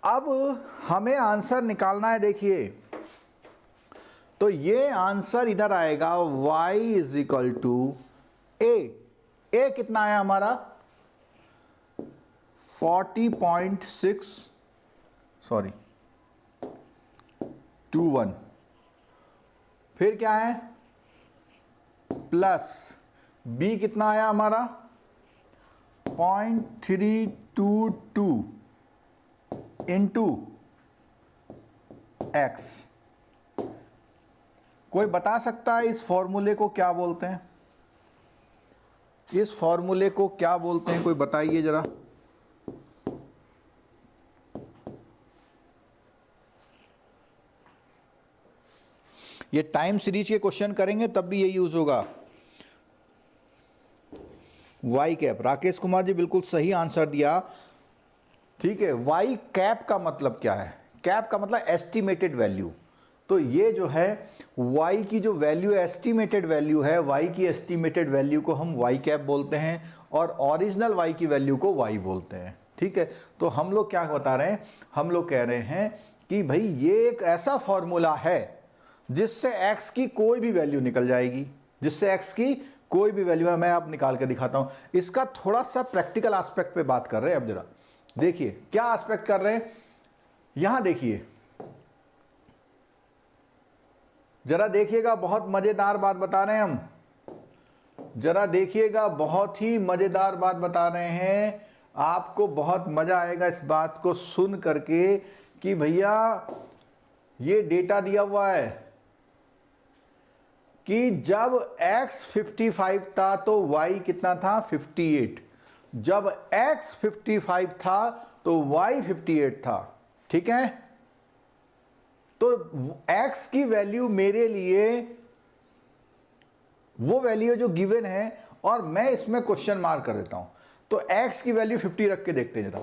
अब हमें आंसर निकालना है। देखिए तो ये आंसर इधर आएगा y इज इक्वल टू ए कितना आया हमारा 21। फिर क्या है प्लस b कितना आया हमारा 0.322 इंटू x। कोई बता सकता है इस फॉर्मूले को क्या बोलते हैं? इस फॉर्मूले को क्या बोलते हैं, कोई बताइए जरा। ये टाइम सीरीज के क्वेश्चन करेंगे तब भी ये यूज होगा। वाई कैप, राकेश कुमार जी बिल्कुल सही आंसर दिया। ठीक है, वाई कैप का मतलब क्या है? कैप का मतलब एस्टिमेटेड वैल्यू। तो ये जो है y की जो वैल्यू एस्टिमेटेड वैल्यू है, y की एस्टिमेटेड वैल्यू को हम y कैप बोलते हैं और ओरिजिनल y की वैल्यू को y बोलते हैं। ठीक है, तो हम लोग क्या बता रहे हैं, हम लोग कह रहे हैं कि भाई ये एक ऐसा फॉर्मूला है जिससे x की कोई भी वैल्यू निकल जाएगी, जिससे x की कोई भी वैल्यू है। मैं आप निकाल के दिखाता हूं। इसका थोड़ा सा प्रैक्टिकल एस्पेक्ट पे बात कर रहे हैं। अब जरा देखिए क्या एस्पेक्ट कर रहे हैं, यहां देखिए, जरा देखिएगा, बहुत मजेदार बात बता रहे हैं हम। जरा देखिएगा, बहुत ही मजेदार बात बता रहे हैं, आपको बहुत मजा आएगा इस बात को सुन करके कि भैया ये डेटा दिया हुआ है कि जब x 55 था तो y कितना था 58, जब x 55 था तो y 58 था। ठीक है, तो x की वैल्यू मेरे लिए वो वैल्यू जो गिवन है और मैं इसमें क्वेश्चन मार्क कर देता हूं। तो x की वैल्यू 50 रख के देखते हैं जरा,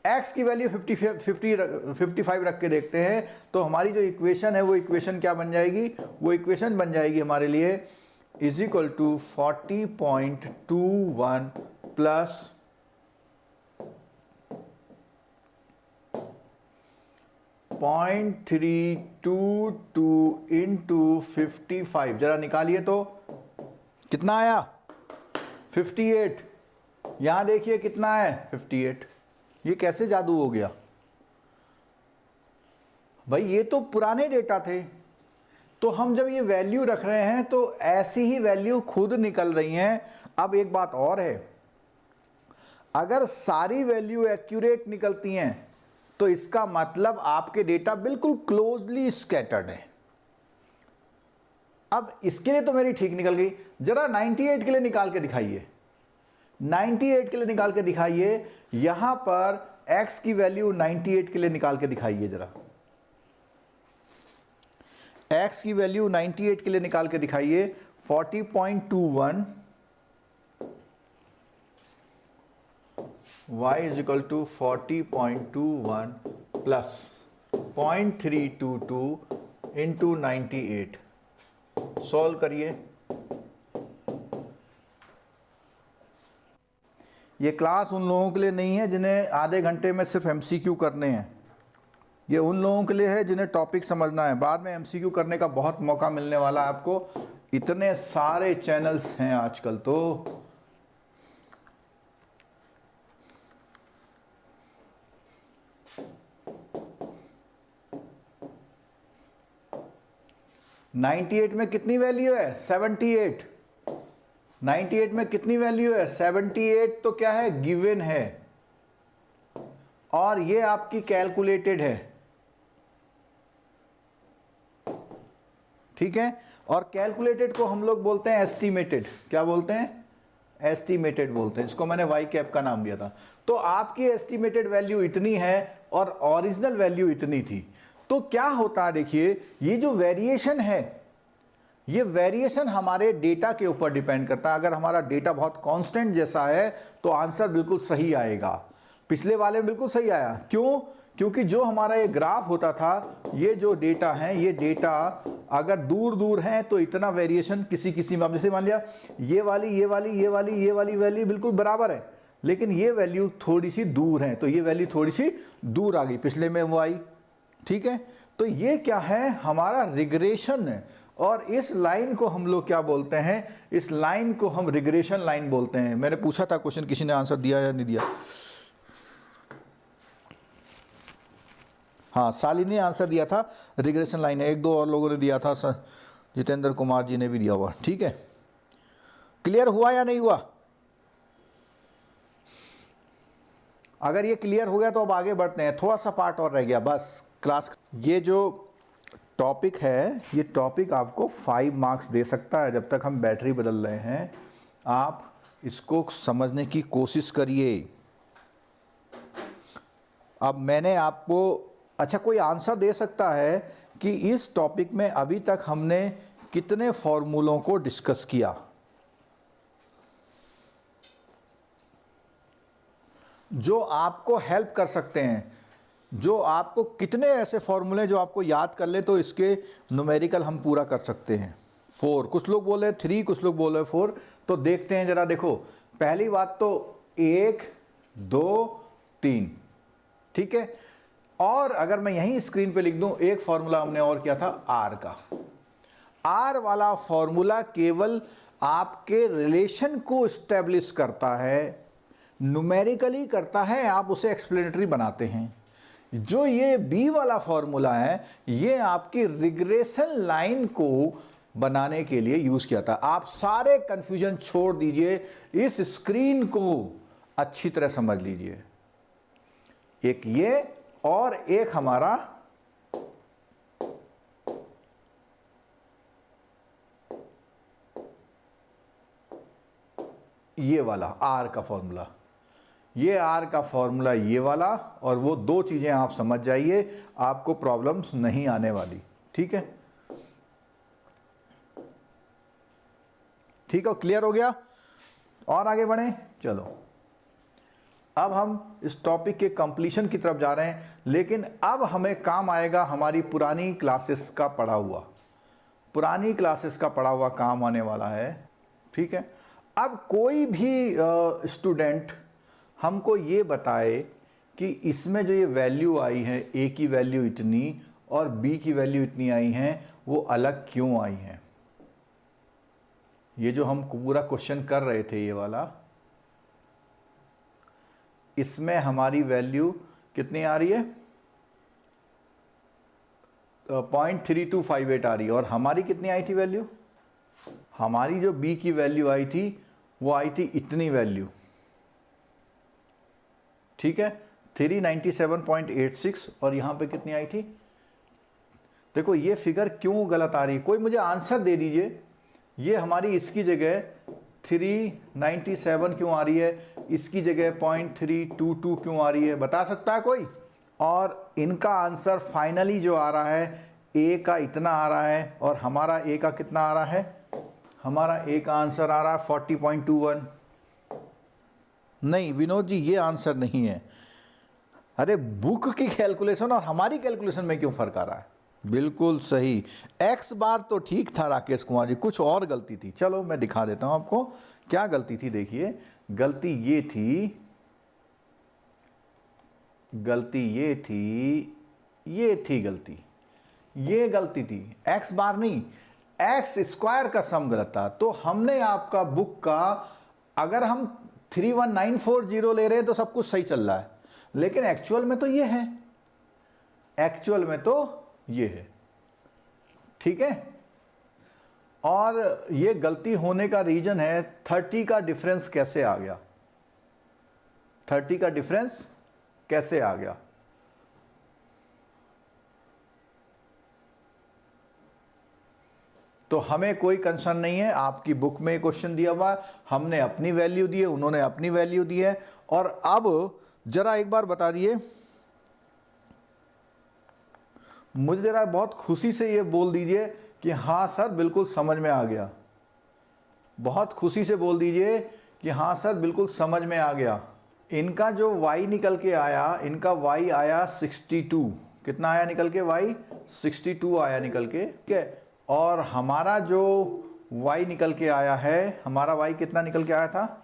x की वैल्यू 55 रख के देखते हैं। तो हमारी जो इक्वेशन है वो इक्वेशन क्या बन जाएगी, वो इक्वेशन बन जाएगी हमारे लिए is equal to 40.21 plus 0.322 into 55। जरा निकालिए तो कितना आया 58। यहां देखिए कितना है 58। ये कैसे जादू हो गया भाई, ये तो पुराने डेटा थे। तो हम जब ये वैल्यू रख रहे हैं तो ऐसी ही वैल्यू खुद निकल रही हैं। अब एक बात और है, अगर सारी वैल्यू एक्यूरेट निकलती हैं तो इसका मतलब आपके डेटा बिल्कुल क्लोजली स्कैटर्ड है। अब इसके लिए तो मेरी ठीक निकल गई। जरा 98 के लिए निकाल के दिखाइए, 98 के लिए निकाल के दिखाइए। यहां पर x की वैल्यू 98 के लिए निकाल के दिखाइए जरा, x की वैल्यू 98 के लिए निकाल के दिखाइए। 40.21 y is equal to 40.21 plus 0.322 into 98। Solve करिए। ये क्लास उन लोगों के लिए नहीं है जिन्हें आधे घंटे में सिर्फ एमसीक्यू करने हैं। ये उन लोगों के लिए है जिन्हें टॉपिक समझना है। बाद में एमसीक्यू करने का बहुत मौका मिलने वाला है आपको। इतने सारे चैनल्स हैं आजकल तो। $98 में कितनी वैल्यू है 78। 98 में कितनी वैल्यू है 78। तो क्या है गिवन है और ये आपकी कैलकुलेटेड है। ठीक है। और कैलकुलेटेड को हम लोग बोलते हैं एस्टिमेटेड। क्या बोलते हैं? एस्टिमेटेड बोलते हैं। इसको मैंने वाई कैप का नाम दिया था। तो आपकी एस्टिमेटेड वैल्यू इतनी है और ओरिजिनल वैल्यू इतनी थी। तो क्या होता है, देखिए ये जो वेरिएशन है, ये वेरिएशन हमारे डेटा के ऊपर डिपेंड करता है। अगर हमारा डेटा बहुत कांस्टेंट जैसा है तो आंसर बिल्कुल सही आएगा। पिछले वाले में बिल्कुल सही आया। क्यों? क्योंकि जो हमारा ये ग्राफ होता था, ये जो डेटा है, ये डेटा अगर दूर दूर है तो इतना वेरिएशन किसी किसी में, जैसे मान लिया ये वाली वैल्यू बिल्कुल बराबर है, लेकिन ये वैल्यू थोड़ी सी दूर है, तो ये वैल्यू थोड़ी सी दूर आ गई, पिछले में वो आई। ठीक है, तो ये क्या है? हमारा रिग्रेशन है। और इस लाइन को हम लोग क्या बोलते हैं? इस लाइन को हम रिग्रेशन लाइन बोलते हैं। मैंने पूछा था क्वेश्चन, किसी ने आंसर दिया या नहीं दिया? हाँ, शालिनी ने आंसर दिया था, रिग्रेशन लाइन है। एक दो और लोगों ने दिया था, जितेंद्र कुमार जी ने भी दिया हुआ। ठीक है, क्लियर हुआ या नहीं हुआ? अगर ये क्लियर हो गया तो अब आगे बढ़ते हैं। थोड़ा सा पार्ट और रह गया बस क्लास। ये जो टॉपिक है, ये टॉपिक आपको 5 मार्क्स दे सकता है जब तक हम बैटरी बदल रहे हैं। आप इसको समझने की कोशिश करिए। अब मैंने आपको, अच्छा कोई आंसर दे सकता है कि इस टॉपिक में अभी तक हमने कितने फॉर्मूलों को डिस्कस किया? जो आपको हेल्प कर सकते हैं, जो आपको कितने ऐसे फॉर्मूले जो आपको याद कर ले तो इसके न्यूमेरिकल हम पूरा कर सकते हैं। 4, कुछ लोग बोले 3, कुछ लोग बोले 4। तो देखते हैं जरा। देखो, पहली बात तो 1 2 3, ठीक है। और अगर मैं यहीं स्क्रीन पे लिख दूं, एक फॉर्मूला हमने और किया था आर का। आर वाला फॉर्मूला केवल आपके रिलेशन को स्टैब्लिश करता है, न्यूमेरिकली करता है, आप उसे एक्सप्लेनेटरी बनाते हैं। जो ये बी वाला फॉर्मूला है, ये आपकी रिग्रेशन लाइन को बनाने के लिए यूज किया था। आप सारे कंफ्यूजन छोड़ दीजिए, इस स्क्रीन को अच्छी तरह समझ लीजिए। एक ये और एक हमारा ये वाला आर का फॉर्मूला। ये आर का फॉर्मूला ये वाला, और वो दो चीजें आप समझ जाइए, आपको प्रॉब्लम्स नहीं आने वाली। ठीक है, ठीक है, क्लियर हो गया? और आगे बढ़ें, चलो। अब हम इस टॉपिक के कंप्लीशन की तरफ जा रहे हैं, लेकिन अब हमें काम आएगा हमारी पुरानी क्लासेस का पढ़ा हुआ। पुरानी क्लासेस का पढ़ा हुआ काम आने वाला है। ठीक है, अब कोई भी स्टूडेंट हमको ये बताए कि इसमें जो ये वैल्यू आई है, ए की वैल्यू इतनी और बी की वैल्यू इतनी आई हैं, वो अलग क्यों आई हैं? ये जो हम पूरा क्वेश्चन कर रहे थे, ये वाला, इसमें हमारी वैल्यू कितनी आ रही है? 0.3258 आ रही है। और हमारी कितनी आई थी वैल्यू? हमारी जो बी की वैल्यू आई थी वो आई थी इतनी वैल्यू। ठीक है, 397.86। और यहां पे कितनी आई थी? देखो ये फिगर क्यों गलत आ रही है, कोई मुझे आंसर दे दीजिए। ये हमारी इसकी जगह 397 क्यों आ रही है, इसकी जगह 0.322 क्यों आ रही है, बता सकता है कोई? और इनका आंसर फाइनली जो आ रहा है, ए का इतना आ रहा है, और हमारा ए का कितना आ रहा है? हमारा ए का आंसर आ रहा है 40.21। नहीं विनोद जी, ये आंसर नहीं है। अरे बुक की कैलकुलेशन और हमारी कैलकुलेशन में क्यों फर्क आ रहा है? बिल्कुल सही, एक्स बार तो ठीक था राकेश कुमार जी, कुछ और गलती थी। चलो मैं दिखा देता हूं आपको क्या गलती थी। देखिए, गलती ये थी, गलती ये थी, ये थी गलती, ये गलती थी। एक्स बार नहीं, एक्स स्क्वायर का सम गलत था। तो हमने आपका बुक का, अगर हम 31940 ले रहे हैं तो सब कुछ सही चल रहा है, लेकिन एक्चुअल में तो ये है, एक्चुअल में तो ये है। ठीक है, और ये गलती होने का रीजन है 30 का डिफरेंस कैसे आ गया? 30 का डिफरेंस कैसे आ गया? तो हमें कोई कंसर्न नहीं है, आपकी बुक में क्वेश्चन दिया हुआ है, हमने अपनी वैल्यू दी है, उन्होंने अपनी वैल्यू दी है। और अब जरा एक बार बता दिए, मुझे जरा बहुत खुशी से ये बोल दीजिए कि हाँ सर बिल्कुल समझ में आ गया। बहुत खुशी से बोल दीजिए कि हाँ सर बिल्कुल समझ में आ गया। इनका जो y निकल के आया, इनका y आया 62। कितना आया निकल के? y 62 आया निकल के, ठीक है। और हमारा जो y निकल के आया है, हमारा y कितना निकल के आया था?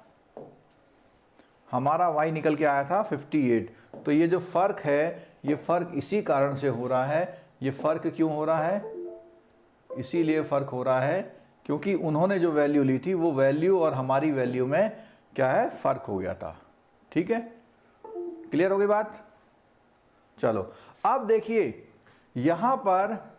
हमारा y निकल के आया था 58। तो ये जो फ़र्क है, ये फ़र्क इसी कारण से हो रहा है। ये फ़र्क क्यों हो रहा है? इसीलिए फ़र्क हो रहा है क्योंकि उन्होंने जो वैल्यू ली थी वो वैल्यू और हमारी वैल्यू में क्या है? फ़र्क हो गया था। ठीक है, क्लियर हो गई बात? चलो अब देखिए, यहां पर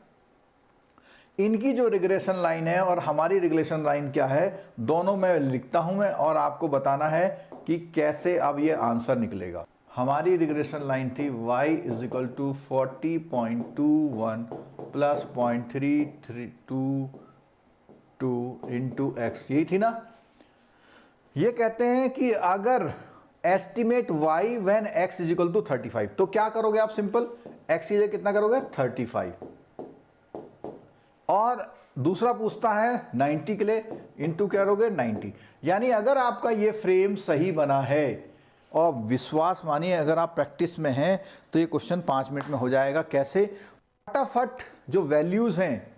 इनकी जो रिग्रेशन लाइन है और हमारी रिग्रेशन लाइन क्या है, दोनों में लिखता हूं मैं और आपको बताना है कि कैसे अब ये आंसर निकलेगा। हमारी रिग्रेशन लाइन थी y is equal to 40.21 plus 0.332 into x, यही थी ना। ये कहते हैं कि अगर estimate y when x is equal to 35, तो क्या करोगे आप? सिंपल, x की जगह कितना करोगे? 35। और दूसरा पूछता है 90 के लिए, इंटू क्या करोगे? 90। यानी अगर आपका ये फ्रेम सही बना है, और विश्वास मानिए अगर आप प्रैक्टिस में हैं तो ये क्वेश्चन 5 मिनट में हो जाएगा। कैसे? फटाफट जो वैल्यूज हैं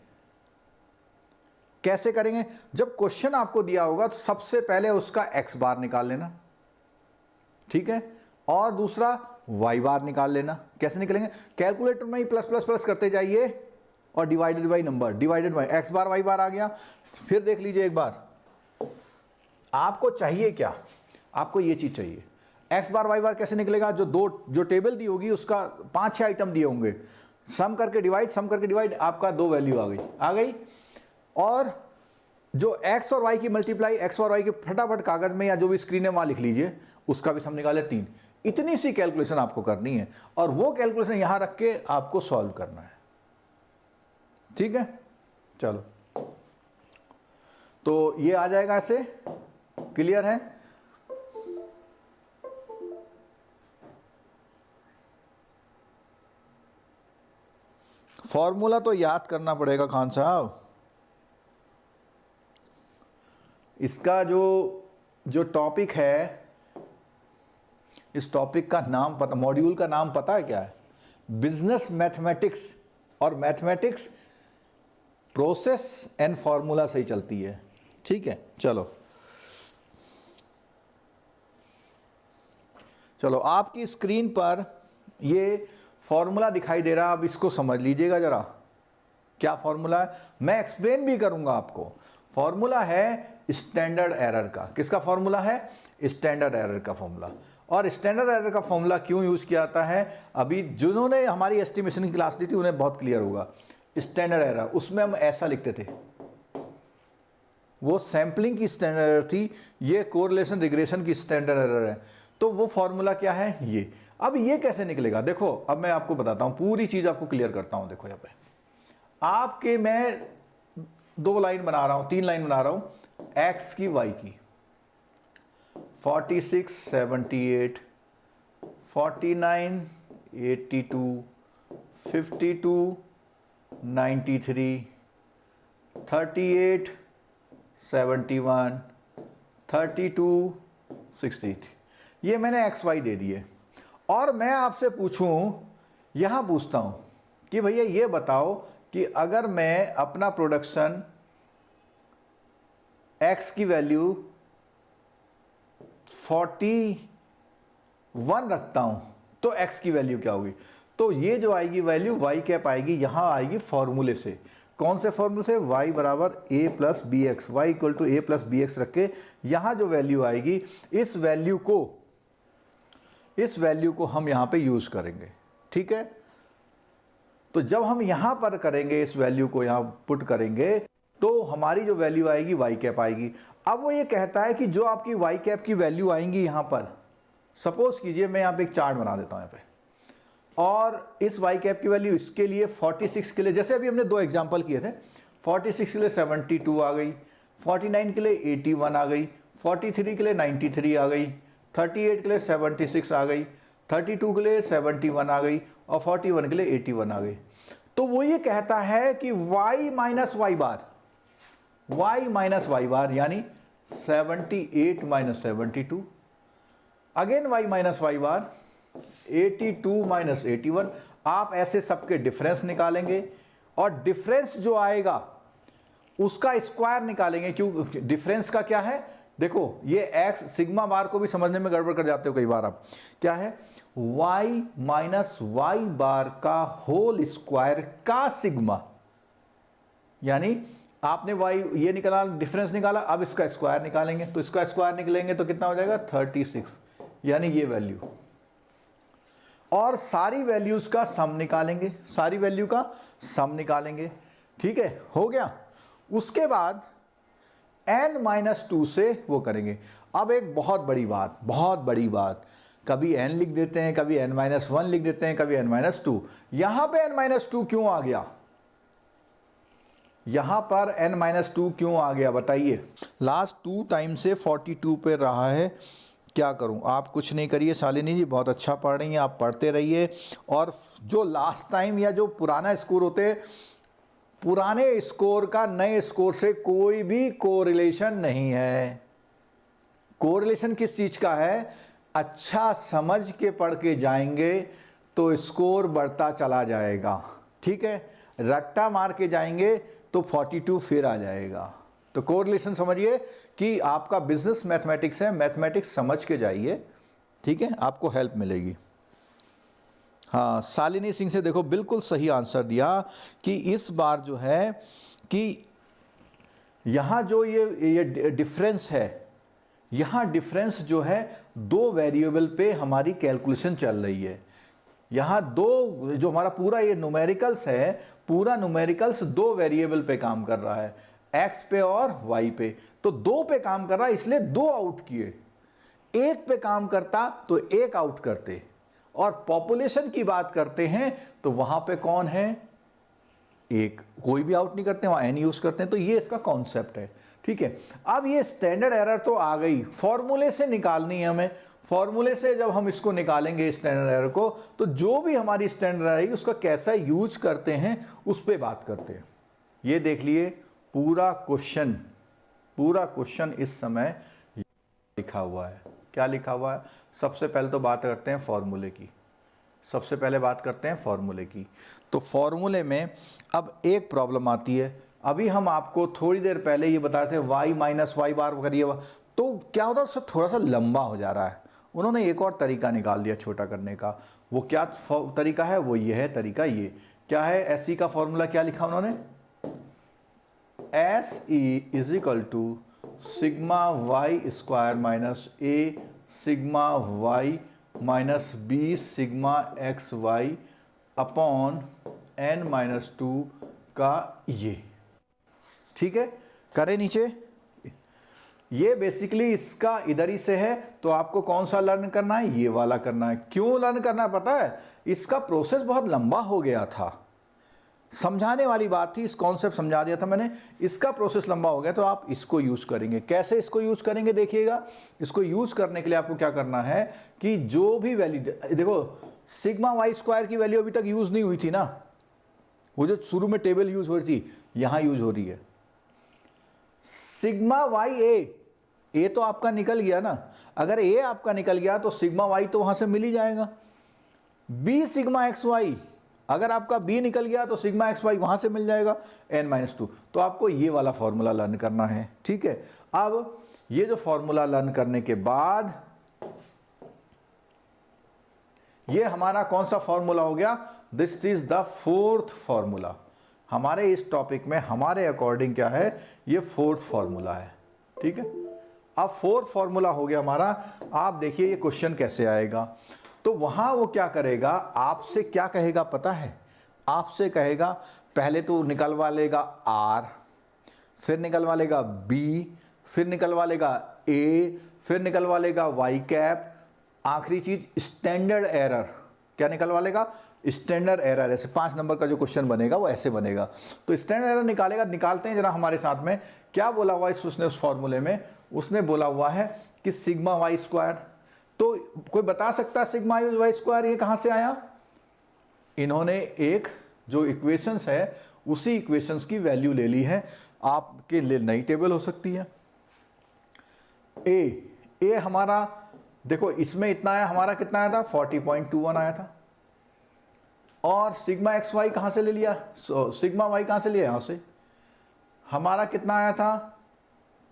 कैसे करेंगे? जब क्वेश्चन आपको दिया होगा तो सबसे पहले उसका x बार निकाल लेना, ठीक है, और दूसरा y बार निकाल लेना। कैसे निकलेंगे? कैलकुलेटर में ही प्लस प्लस प्लस करते जाइए और divided by number, divided by x bar y बार आ गया। फिर देख लीजिए एक बार, आपको चाहिए क्या? आपको ये चीज चाहिए, x बार y बार कैसे निकलेगा? जो टेबल दी होगी उसका 5-6 आइटम दिए होंगे, सम करके डिवाइड, सम करके डिवाइड, आपका 2 वैल्यू आ गई। और जो x और y की मल्टीप्लाई, x और y के फटाफट कागज में या जो भी स्क्रीन है वहां लिख लीजिए, उसका भी सम निकाले 3। इतनी सी कैलकुलेशन आपको करनी है और वो कैलकुलेशन यहां रख के आपको सॉल्व करना है, ठीक है। चलो, तो ये आ जाएगा ऐसे, क्लियर है? फॉर्मूला तो याद करना पड़ेगा खान साहब। इसका जो टॉपिक है, इस टॉपिक का नाम पता, मॉड्यूल का नाम पता है क्या है? Business mathematics. और मैथमेटिक्स प्रोसेस एंड फॉर्मूला से ही चलती है, ठीक है। चलो चलो, आपकी स्क्रीन पर ये फॉर्मूला दिखाई दे रहा है, अब इसको समझ लीजिएगा जरा। क्या फॉर्मूला है? मैं एक्सप्लेन भी करूंगा आपको। फॉर्मूला है स्टैंडर्ड एरर का। किसका फॉर्मूला है? स्टैंडर्ड एरर का फॉर्मूला। और स्टैंडर्ड एरर का फॉर्मूला क्यों यूज किया जाता है, अभी जिन्होंने हमारी एस्टिमेशन की क्लास ली थी उन्हें बहुत क्लियर होगा। स्टैंडर्ड एरर, उसमें हम ऐसा लिखते थे, वो सैंपलिंग की स्टैंडर्ड एरर थी, ये कोरिलेशन रिग्रेशन की स्टैंडर्ड एरर है। तो वो फॉर्मूला क्या है? ये। अब ये कैसे निकलेगा? देखो, अब मैं आपको बताता हूं, पूरी चीज आपको क्लियर करता हूं। देखो यहाँ पे आपके मैं 2 लाइन बना रहा हूं, 3 लाइन बना रहा हूं, x की y की। 46, 78, 49, 82, 52, 93, 38, 71, 32, 60। ये मैंने एक्स वाई दे दिए। और मैं आपसे पूछूं, यहां पूछता हूं कि भैया ये बताओ कि अगर मैं अपना प्रोडक्शन एक्स की वैल्यू 41 रखता हूं तो एक्स की वैल्यू क्या होगी? तो ये जो आएगी वैल्यू y कैप आएगी, यहां आएगी फॉर्मूले से। कौन से फॉर्मूले से? y बराबर a plus b x, y equal to a plus b x रख के यहां जो वैल्यू आएगी, इस वैल्यू को हम यहां पे यूज करेंगे, ठीक है। तो जब हम यहां पर करेंगे, इस वैल्यू को यहां पुट करेंगे, तो हमारी जो वैल्यू आएगी y कैप आएगी। अब वो ये कहता है कि जो आपकी y कैप की वैल्यू आएंगी यहां पर, सपोज कीजिए मैं यहां पे एक चार्ट बना देता हूं यहां पे, और इस y कैप की वैल्यू इसके लिए 46 के लिए, जैसे अभी हमने 2 एग्जांपल किए थे, 46 के लिए 72 आ गई, 49 के लिए 81 आ गई, 43 के लिए 93 आ गई, 38 के लिए 76 आ गई, 32 के लिए 71 आ गई और 41 के लिए 81 आ गई। तो वो ये कहता है कि y माइनस वाई बार यानी 78 minus 72, again y minus Y bar 82 minus 81। आप ऐसे सबके डिफरेंस निकालेंगे और डिफरेंस जो आएगा उसका स्क्वायर निकालेंगे। क्यों? डिफरेंस का क्या है, देखो ये x सिग्मा बार को भी समझने में गड़बड़ कर जाते हो कई बार आप। क्या है? y माइनस वाई बार का होल स्क्वायर का सिग्मा, यानी आपने y ये निकाला, डिफरेंस निकाला, अब इसका स्क्वायर निकालेंगे। तो इसका स्क्वायर निकलेंगे तो कितना हो जाएगा? 36, यानी ये वैल्यू। और सारी वैल्यूज का सम निकालेंगे, सारी वैल्यू का सम निकालेंगे। ठीक है, हो गया। उसके बाद n-2 से वो करेंगे। अब एक बहुत बड़ी बात, कभी n लिख देते हैं, कभी n-1 लिख देते हैं, कभी n-2। यहां पे n-2 क्यों आ गया? यहां पर n-2 क्यों आ गया बताइए? लास्ट 2 टाइम से 42 पे रहा है, क्या करूं? आप कुछ नहीं करिए, शालिनी जी बहुत अच्छा पढ़ रही हैं, आप पढ़ते रहिए। और जो लास्ट टाइम या जो पुराना स्कोर होते हैं, पुराने स्कोर का नए स्कोर से कोई भी कोरिलेशन नहीं है। कोरिलेशन किस चीज का है? अच्छा समझ के पढ़ के जाएंगे तो स्कोर बढ़ता चला जाएगा। ठीक है, रट्टा मार के जाएंगे तो 42 फिर आ जाएगा। तो कोरिलेशन समझिए कि आपका बिजनेस मैथमेटिक्स है, मैथमेटिक्स समझ के जाइए। ठीक है, आपको हेल्प मिलेगी। हाँ, शालिनी सिंह से देखो बिल्कुल सही आंसर दिया कि इस बार जो है कि यहाँ जो ये डिफरेंस है, यहाँ डिफरेंस जो है 2 वेरिएबल पे हमारी कैलकुलेशन चल रही है। यहाँ दो, जो हमारा पूरा ये न्यूमेरिकल्स है, पूरा न्यूमेरिकल्स 2 वेरिएबल पे काम कर रहा है, x पे और y पे। तो 2 पे काम कर रहा है, इसलिए 2 आउट किए। 1 पे काम करता तो 1 आउट करते। और पॉपुलेशन की बात करते हैं तो वहां पे कौन है? 1, कोई भी आउट नहीं करते, वहां n यूज करते हैं। तो ये इसका कॉन्सेप्ट है। ठीक है, अब ये स्टैंडर्ड एरर तो आ गई, फॉर्मूले से निकालनी है हमें। फॉर्मूले से जब हम इसको निकालेंगे स्टैंडर्ड एरर को, तो जो भी हमारी स्टैंडर्ड आएगी उसका कैसा यूज करते हैं उस पर बात करते हैं। ये देख लिए पूरा क्वेश्चन इस समय लिखा हुआ है। क्या लिखा हुआ है? सबसे पहले तो बात करते हैं फॉर्मूले की। तो फॉर्मूले में अब एक प्रॉब्लम आती है। अभी हम आपको थोड़ी देर पहले ये बताए थे y माइनस वाई बार करिए, तो क्या होता है उससे थोड़ा सा लंबा हो जा रहा है। उन्होंने एक और तरीका निकाल दिया छोटा करने का। वो क्या तरीका है? वो ये है तरीका। ये क्या है? SE का फॉर्मूला क्या लिखा उन्होंने? SE is equal to sigma y square minus a sigma y minus b sigma x y upon n-2 का ये। ठीक है, करें नीचे। ये बेसिकली इसका इधर ही से है, तो आपको कौन सा लर्न करना है? ये वाला करना है। क्यों लर्न करना है पता है? इसका प्रोसेस बहुत लंबा हो गया था, समझाने वाली बात थी, इस कॉन्सेप्ट समझा दिया था मैंने। इसका प्रोसेस लंबा हो गया तो आप इसको यूज करेंगे। कैसे इसको यूज करेंगे देखिएगा। इसको यूज करने के लिए आपको क्या करना है कि जो भी वैल्यू, देखो सिग्मा वाई स्क्वायर की वैल्यू अभी तक यूज नहीं हुई थी ना, वो जो शुरू में टेबल यूज हो रही थी, यहां यूज हो रही है। सिग्मा वाई ए तो आपका निकल गया ना। अगर ए आपका निकल गया तो सिग्मा वाई तो वहां से मिल ही जाएगा। बी सिग्मा एक्स वाई, अगर आपका b निकल गया तो सिग्मा एक्स वाई वहां से मिल जाएगा n-2। तो आपको ये वाला फॉर्मूला लर्न करना है। ठीक है, अब ये जो फॉर्मूला लर्न करने के बाद ये हमारा कौन सा फॉर्मूला हो गया? This is the 4th formula. हमारे इस टॉपिक में हमारे अकॉर्डिंग क्या है? ये 4th फॉर्मूला है। ठीक है, अब 4th फॉर्मूला हो गया हमारा। आप देखिए ये क्वेश्चन कैसे आएगा। तो वहां वो क्या करेगा? आपसे क्या कहेगा पता है? आपसे कहेगा पहले तो निकलवा लेगा R, फिर निकलवा लेगा B, फिर निकलवा लेगा A, फिर निकलवा लेगा y कैप, आखिरी चीज स्टैंडर्ड एरर। क्या निकलवा लेगा? स्टैंडर्ड एरर, ऐसे 5 नंबर का जो क्वेश्चन बनेगा वो ऐसे बनेगा। तो स्टैंडर्ड एरर निकालेगा, निकालते हैं जरा हमारे साथ में। क्या बोला हुआ है उसने उस फॉर्मूले में? उसने बोला हुआ है कि सिग्मा वाई स्क्वायर। तो कोई बता सकता है सिग्मा वाई स्क्वायर ये कहां से आया? इन्होंने एक जो इक्वेशंस है उसी इक्वेशंस की वैल्यू ले ली है। आपके लिए नई टेबल हो सकती है। ए हमारा देखो, इसमें इतना आया, हमारा कितना आया था? 40.21 आया था। और सिग्मा एक्स वाई कहां से ले लिया? सिग्मा वाई कहां से लिया? यहां से। हमारा कितना आया था?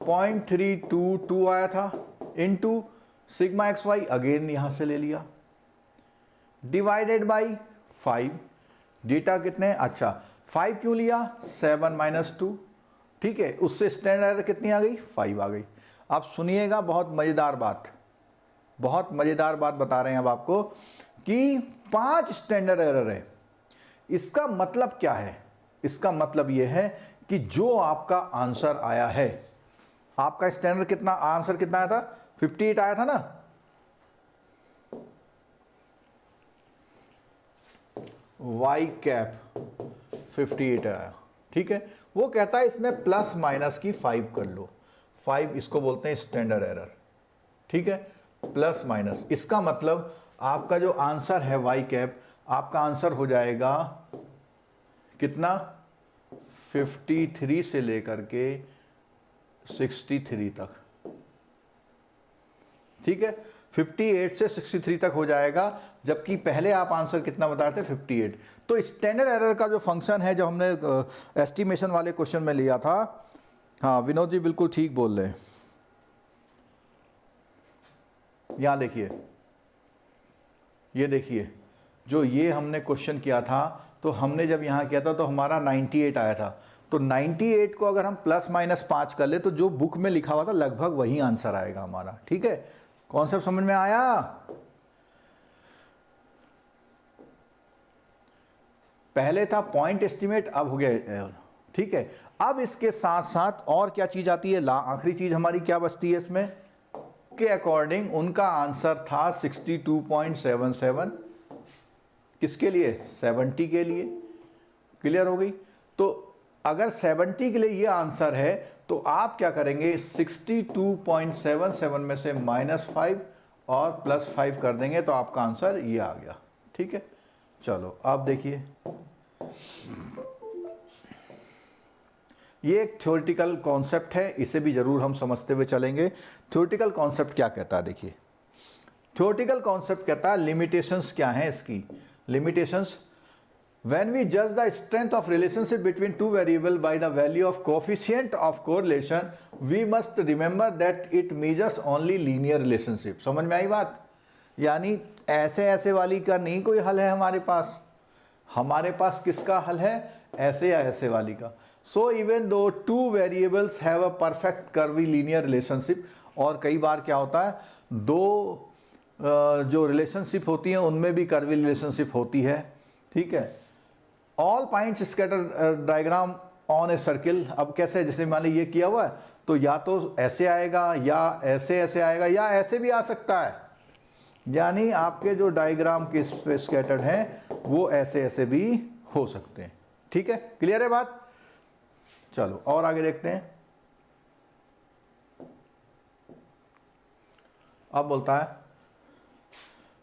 0.322 आया था, into sigma x y again यहां से ले लिया, डिवाइडेड बाई 5। डेटा कितने? अच्छा 5 क्यों लिया? 7 - 2, ठीक है। उससे स्टैंडर्ड एरर कितनी आ गई? 5 आ गई। अब सुनिएगा, बहुत मजेदार बात, बहुत मजेदार बात बता रहे हैं अब आपको कि 5 स्टैंडर्ड एरर है। इसका मतलब क्या है? इसका मतलब यह है कि जो आपका आंसर आया है, आपका स्टैंडर्ड कितना, आंसर कितना आया था? 58 आया था ना। वाई कैप 58 आया, ठीक है। वो कहता है इसमें प्लस माइनस की 5 कर लो। 5 इसको बोलते हैं स्टैंडर्ड एरर, ठीक है। प्लस माइनस, इसका मतलब आपका जो आंसर है वाई कैप, आपका आंसर हो जाएगा कितना? 53 से लेकर के 63 तक, ठीक है। 58 से 63 तक हो जाएगा, जबकि पहले आप आंसर कितना बता रहे थे? 58। तो स्टैंडर्ड एरर का जो फंक्शन है, जो हमने एस्टिमेशन वाले क्वेश्चन में लिया था, हाँ विनोद जी बिल्कुल ठीक बोल रहे हैं। यहां देखिए, ये देखिए, जो ये हमने क्वेश्चन किया था, तो हमने जब यहां किया था तो हमारा 98 आया था। तो 98 को अगर हम प्लस माइनस 5 कर ले तो जो बुक में लिखा हुआ था लगभग वही आंसर आएगा हमारा, ठीक है। कॉन्सेप्ट समझ में आया? पहले था पॉइंट एस्टिमेट, अब हो गया, ठीक है। अब इसके साथ साथ और क्या चीज आती है? आखिरी चीज हमारी क्या बचती है इसमें? के अकॉर्डिंग उनका आंसर था 62.77। किसके लिए? 70 के लिए। क्लियर हो गई? तो अगर 70 के लिए ये आंसर है तो आप क्या करेंगे? 62.77 में से -5 और +5 कर देंगे तो आपका आंसर ये आ गया, ठीक है। चलो आप देखिए, ये एक थ्योरेटिकल कॉन्सेप्ट है, इसे भी जरूर हम समझते हुए चलेंगे। थ्योरेटिकल कॉन्सेप्ट क्या कहता है? देखिए, थ्योरेटिकल कॉन्सेप्ट कहता है लिमिटेशंस क्या हैं इसकी। Limitations, when we judge the strength of relationship between two variables by the value of coefficient of correlation, we must remember that it measures only linear relationship। समझ में आई बात? यानी ऐसे ऐसे वाली का नहीं कोई हल है हमारे पास। हमारे पास किसका हल है? ऐसे या ऐसे वाली का। So even though two variables have a perfect curvy linear relationship, और कई बार क्या होता है, दो जो रिलेशनशिप होती हैं उनमें भी कर्वी रिलेशनशिप होती है, ठीक है। All points scatter diagram on a circle, अब कैसे? जैसे मान लीजिए ये किया हुआ है तो या तो ऐसे आएगा या ऐसे ऐसे आएगा या ऐसे भी आ सकता है। यानी आपके जो डायग्राम के स्कैटर्ड हैं वो ऐसे ऐसे भी हो सकते हैं, ठीक है। क्लियर है बात? चलो और आगे देखते हैं। अब बोलता है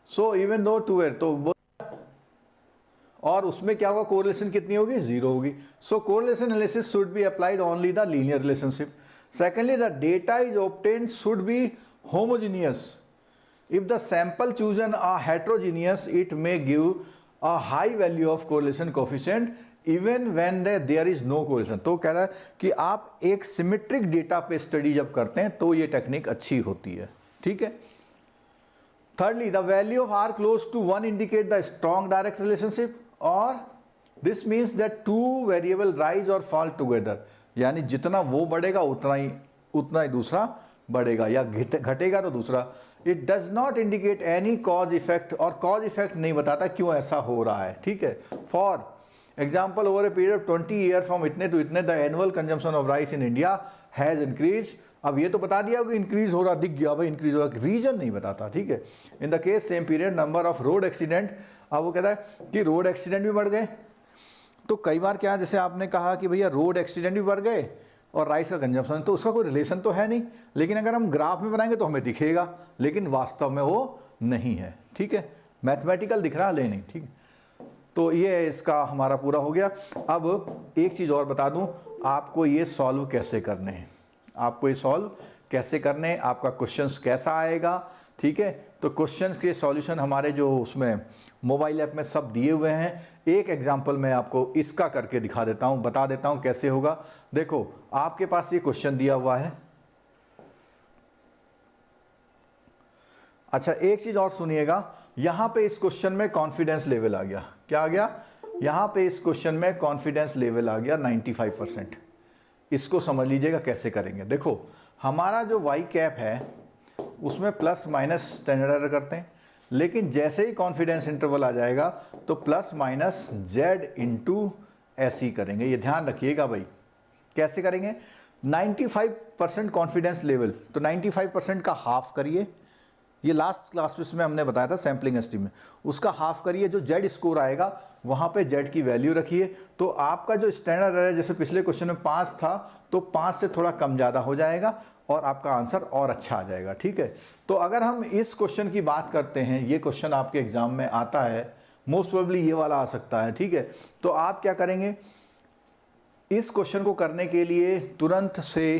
सो इवन दो टू एर, तो और उसमें क्या होगा? कोरिलेशन कितनी होगी? 0 होगी। So correlation analysis should be applied only the linear relationship. Secondly, the data is obtained should be homogeneous. If the sample chosen are heterogeneous, it may give a high value of correlation coefficient even when there is no correlation. तो कह रहा है कि आप एक symmetric data पे study जब करते हैं तो ये टेक्निक अच्छी होती है, ठीक है। Thirdly, the value of r close to 1 indicate the strong direct relationship, or this means that two variable rise or fall together। यानी जितना वो बढ़ेगा उतना ही दूसरा बढ़ेगा, या घटेगा तो दूसरा। It does not indicate any cause effect, और cause effect नहीं बताता क्यों ऐसा हो रहा है, ठीक है। For example, over a period of 20 years from इतने to इतने the annual consumption of rice in India has increased, अब ये तो बता दिया कि इंक्रीज हो रहा, दिख गया भाई इंक्रीज हो रहा, रीजन नहीं बताता, ठीक है। In the case same period number of road accident, अब वो कहता है कि रोड एक्सीडेंट भी बढ़ गए। तो कई बार क्या, जैसे आपने कहा कि भैया रोड एक्सीडेंट भी बढ़ गए और राइस का कंजम्पशन, तो उसका कोई रिलेशन तो है नहीं, लेकिन अगर हम ग्राफ में बनाएंगे तो हमें दिखेगा, लेकिन वास्तव में वो नहीं है, ठीक है। मैथमेटिकल दिख रहा ले नहीं, ठीक है। तो ये इसका हमारा पूरा हो गया। अब एक चीज़ और बता दूं, आपको ये सॉल्व कैसे करने हैं, आपको ये सॉल्व कैसे करने हैं, आपका क्वेश्चंस कैसा आएगा, ठीक है। तो क्वेश्चंस के सॉल्यूशन हमारे जो उसमें मोबाइल ऐप में सब दिए हुए हैं। एक एग्जांपल मैं आपको इसका करके दिखा देता हूं, बता देता हूं कैसे होगा। देखो आपके पास ये क्वेश्चन दिया हुआ है। अच्छा एक चीज और सुनिएगा, यहां पे इस क्वेश्चन में कॉन्फिडेंस लेवल आ गया, क्या आ गया, यहां पे इस क्वेश्चन में कॉन्फिडेंस लेवल आ गया 95%। इसको समझ लीजिएगा कैसे करेंगे। देखो हमारा जो वाई कैप है उसमें प्लस माइनस स्टैंडर्ड एरर करते हैं, लेकिन जैसे ही कॉन्फिडेंस इंटरवल आ जाएगा तो प्लस माइनस जेड इंटू ऐसी करेंगे। ये ध्यान रखिएगा भाई, कैसे करेंगे, 95% कॉन्फिडेंस लेवल, तो 95% का हाफ करिए, ये लास्ट क्लास में हमने बताया था सैम्पलिंग एस्टीमेट में, उसका हाफ करिए, जो जेड स्कोर आएगा वहाँ पे जेड की वैल्यू रखिए। तो आपका जो स्टैंडर्ड एरर जैसे पिछले क्वेश्चन में 5 था, तो 5 से थोड़ा कम ज़्यादा हो जाएगा और आपका आंसर और अच्छा आ जाएगा, ठीक है। तो अगर हम इस क्वेश्चन की बात करते हैं, ये क्वेश्चन आपके एग्जाम में आता है, मोस्ट प्रोबेबली ये वाला आ सकता है, ठीक है। तो आप क्या करेंगे, इस क्वेश्चन को करने के लिए तुरंत से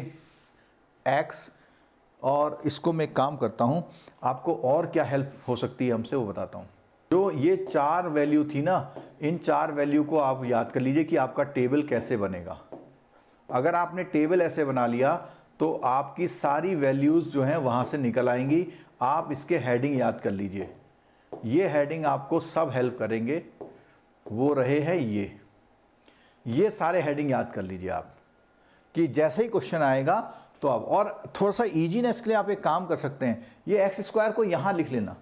एक्स, और इसको मैं काम करता हूं, आपको और क्या हेल्प हो सकती है हमसे वो बताता हूं। जो ये 4 वैल्यू थी ना, इन 4 वैल्यू को आप याद कर लीजिए कि आपका टेबल कैसे बनेगा। अगर आपने टेबल ऐसे बना लिया तो आपकी सारी वैल्यूज़ जो हैं वहाँ से निकल आएंगी। आप इसके हेडिंग याद कर लीजिए, ये हेडिंग आपको सब हेल्प करेंगे। वो रहे हैं ये सारे हेडिंग याद कर लीजिए आप, कि जैसे ही क्वेश्चन आएगा तो आप, और थोड़ा सा ईजीनेस के लिए आप एक काम कर सकते हैं, ये एक्स स्क्वायर को यहाँ लिख लेना,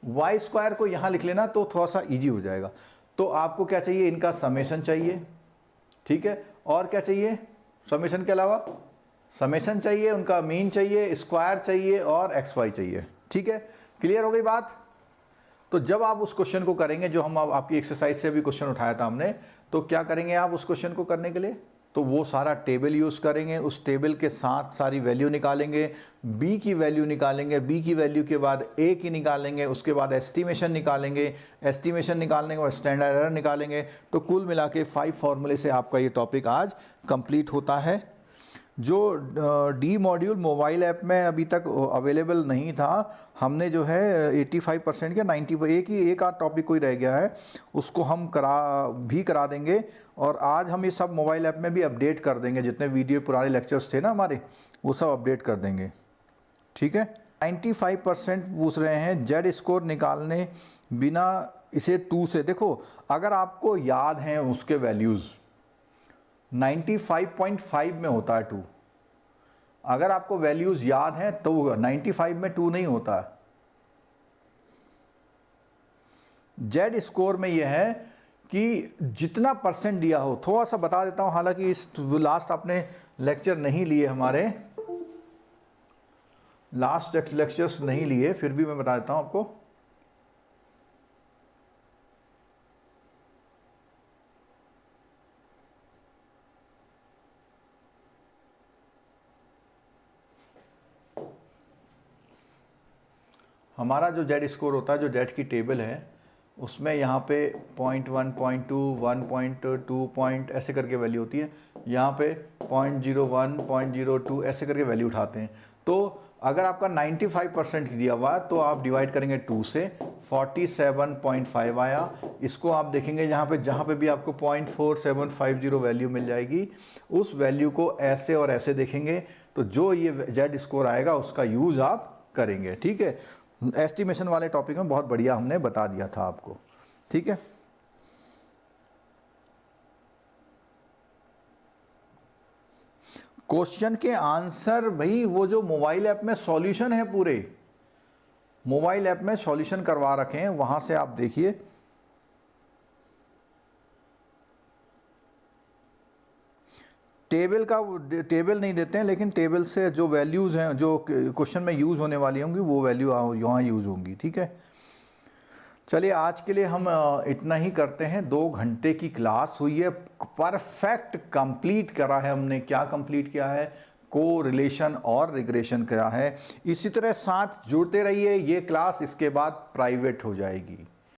वाई स्क्वायर को यहाँ लिख लेना, तो थोड़ा सा ईजी हो जाएगा। तो आपको क्या चाहिए, इनका समेशन चाहिए, ठीक है। और क्या चाहिए, समेशन के अलावा समेशन चाहिए, उनका मीन चाहिए, स्क्वायर चाहिए और एक्स वाई चाहिए, ठीक है। क्लियर हो गई बात। तो जब आप उस क्वेश्चन को करेंगे, जो हम आपकी एक्सरसाइज से भी क्वेश्चन उठाया था हमने, तो क्या करेंगे आप उस क्वेश्चन को करने के लिए, तो वो सारा टेबल यूज़ करेंगे, उस टेबल के साथ सारी वैल्यू निकालेंगे, बी की वैल्यू निकालेंगे, बी की वैल्यू के बाद ए की निकालेंगे, उसके बाद एस्टिमेशन निकालेंगे, एस्टिमेशन निकालने के बाद स्टैंडर्ड एरर निकालेंगे। तो कुल मिला के 5 फॉर्मूले से आपका ये टॉपिक आज कंप्लीट होता है। जो डी मॉड्यूल मोबाइल ऐप में अभी तक अवेलेबल नहीं था, हमने जो है 85% के 90, एक आध टॉपिक कोई रह गया है, उसको हम करा देंगे। और आज हम ये सब मोबाइल ऐप में भी अपडेट कर देंगे, जितने वीडियो पुराने लेक्चर्स थे ना हमारे, वो सब अपडेट कर देंगे, ठीक है। 95% पूछ रहे हैं जेड स्कोर निकालने बिना इसे 2 से, देखो अगर आपको याद हैं उसके वैल्यूज़ 95.5 में होता है 2, अगर आपको वैल्यूज याद हैं तो 95 में 2 नहीं होता है। जेड स्कोर में यह है कि जितना परसेंट दिया हो, थोड़ा सा बता देता हूं, हालांकि इस लास्ट आपने लेक्चर नहीं लिए, हमारे लास्ट लेक्चर्स नहीं लिए, फिर भी मैं बता देता हूं आपको। हमारा जो जेड स्कोर होता है, जो जेड की टेबल है, उसमें यहाँ पे 0.1, 0.2, 1.2 पॉइंट ऐसे करके वैल्यू होती है, यहाँ पे 0.01, 0.02 ऐसे करके वैल्यू उठाते हैं। तो अगर आपका 95% दिया हुआ तो आप डिवाइड करेंगे 2 से, 47.5 आया। इसको आप देखेंगे जहाँ पे भी आपको 0.4750 वैल्यू मिल जाएगी, उस वैल्यू को ऐसे और ऐसे देखेंगे, तो जो ये जेड स्कोर आएगा उसका यूज़ आप करेंगे, ठीक है। एस्टिमेशन वाले टॉपिक में बहुत बढ़िया हमने बता दिया था आपको, ठीक है। क्वेश्चन के आंसर भाई वो जो मोबाइल ऐप में सॉल्यूशन है, पूरे मोबाइल ऐप में सॉल्यूशन करवा रखे हैं, वहां से आप देखिए। टेबल का टेबल नहीं देते हैं, लेकिन टेबल से जो वैल्यूज़ हैं जो क्वेश्चन में यूज़ होने वाली होंगी वो वैल्यू यहाँ यूज़ होंगी। ठीक है, चलिए आज के लिए हम इतना ही करते हैं। 2 घंटे की क्लास हुई है, परफेक्ट कंप्लीट करा है हमने। क्या कंप्लीट किया है? को रिलेशन और रिग्रेशन करा है। इसी तरह साथ जुड़ते रहिए। ये क्लास इसके बाद प्राइवेट हो जाएगी।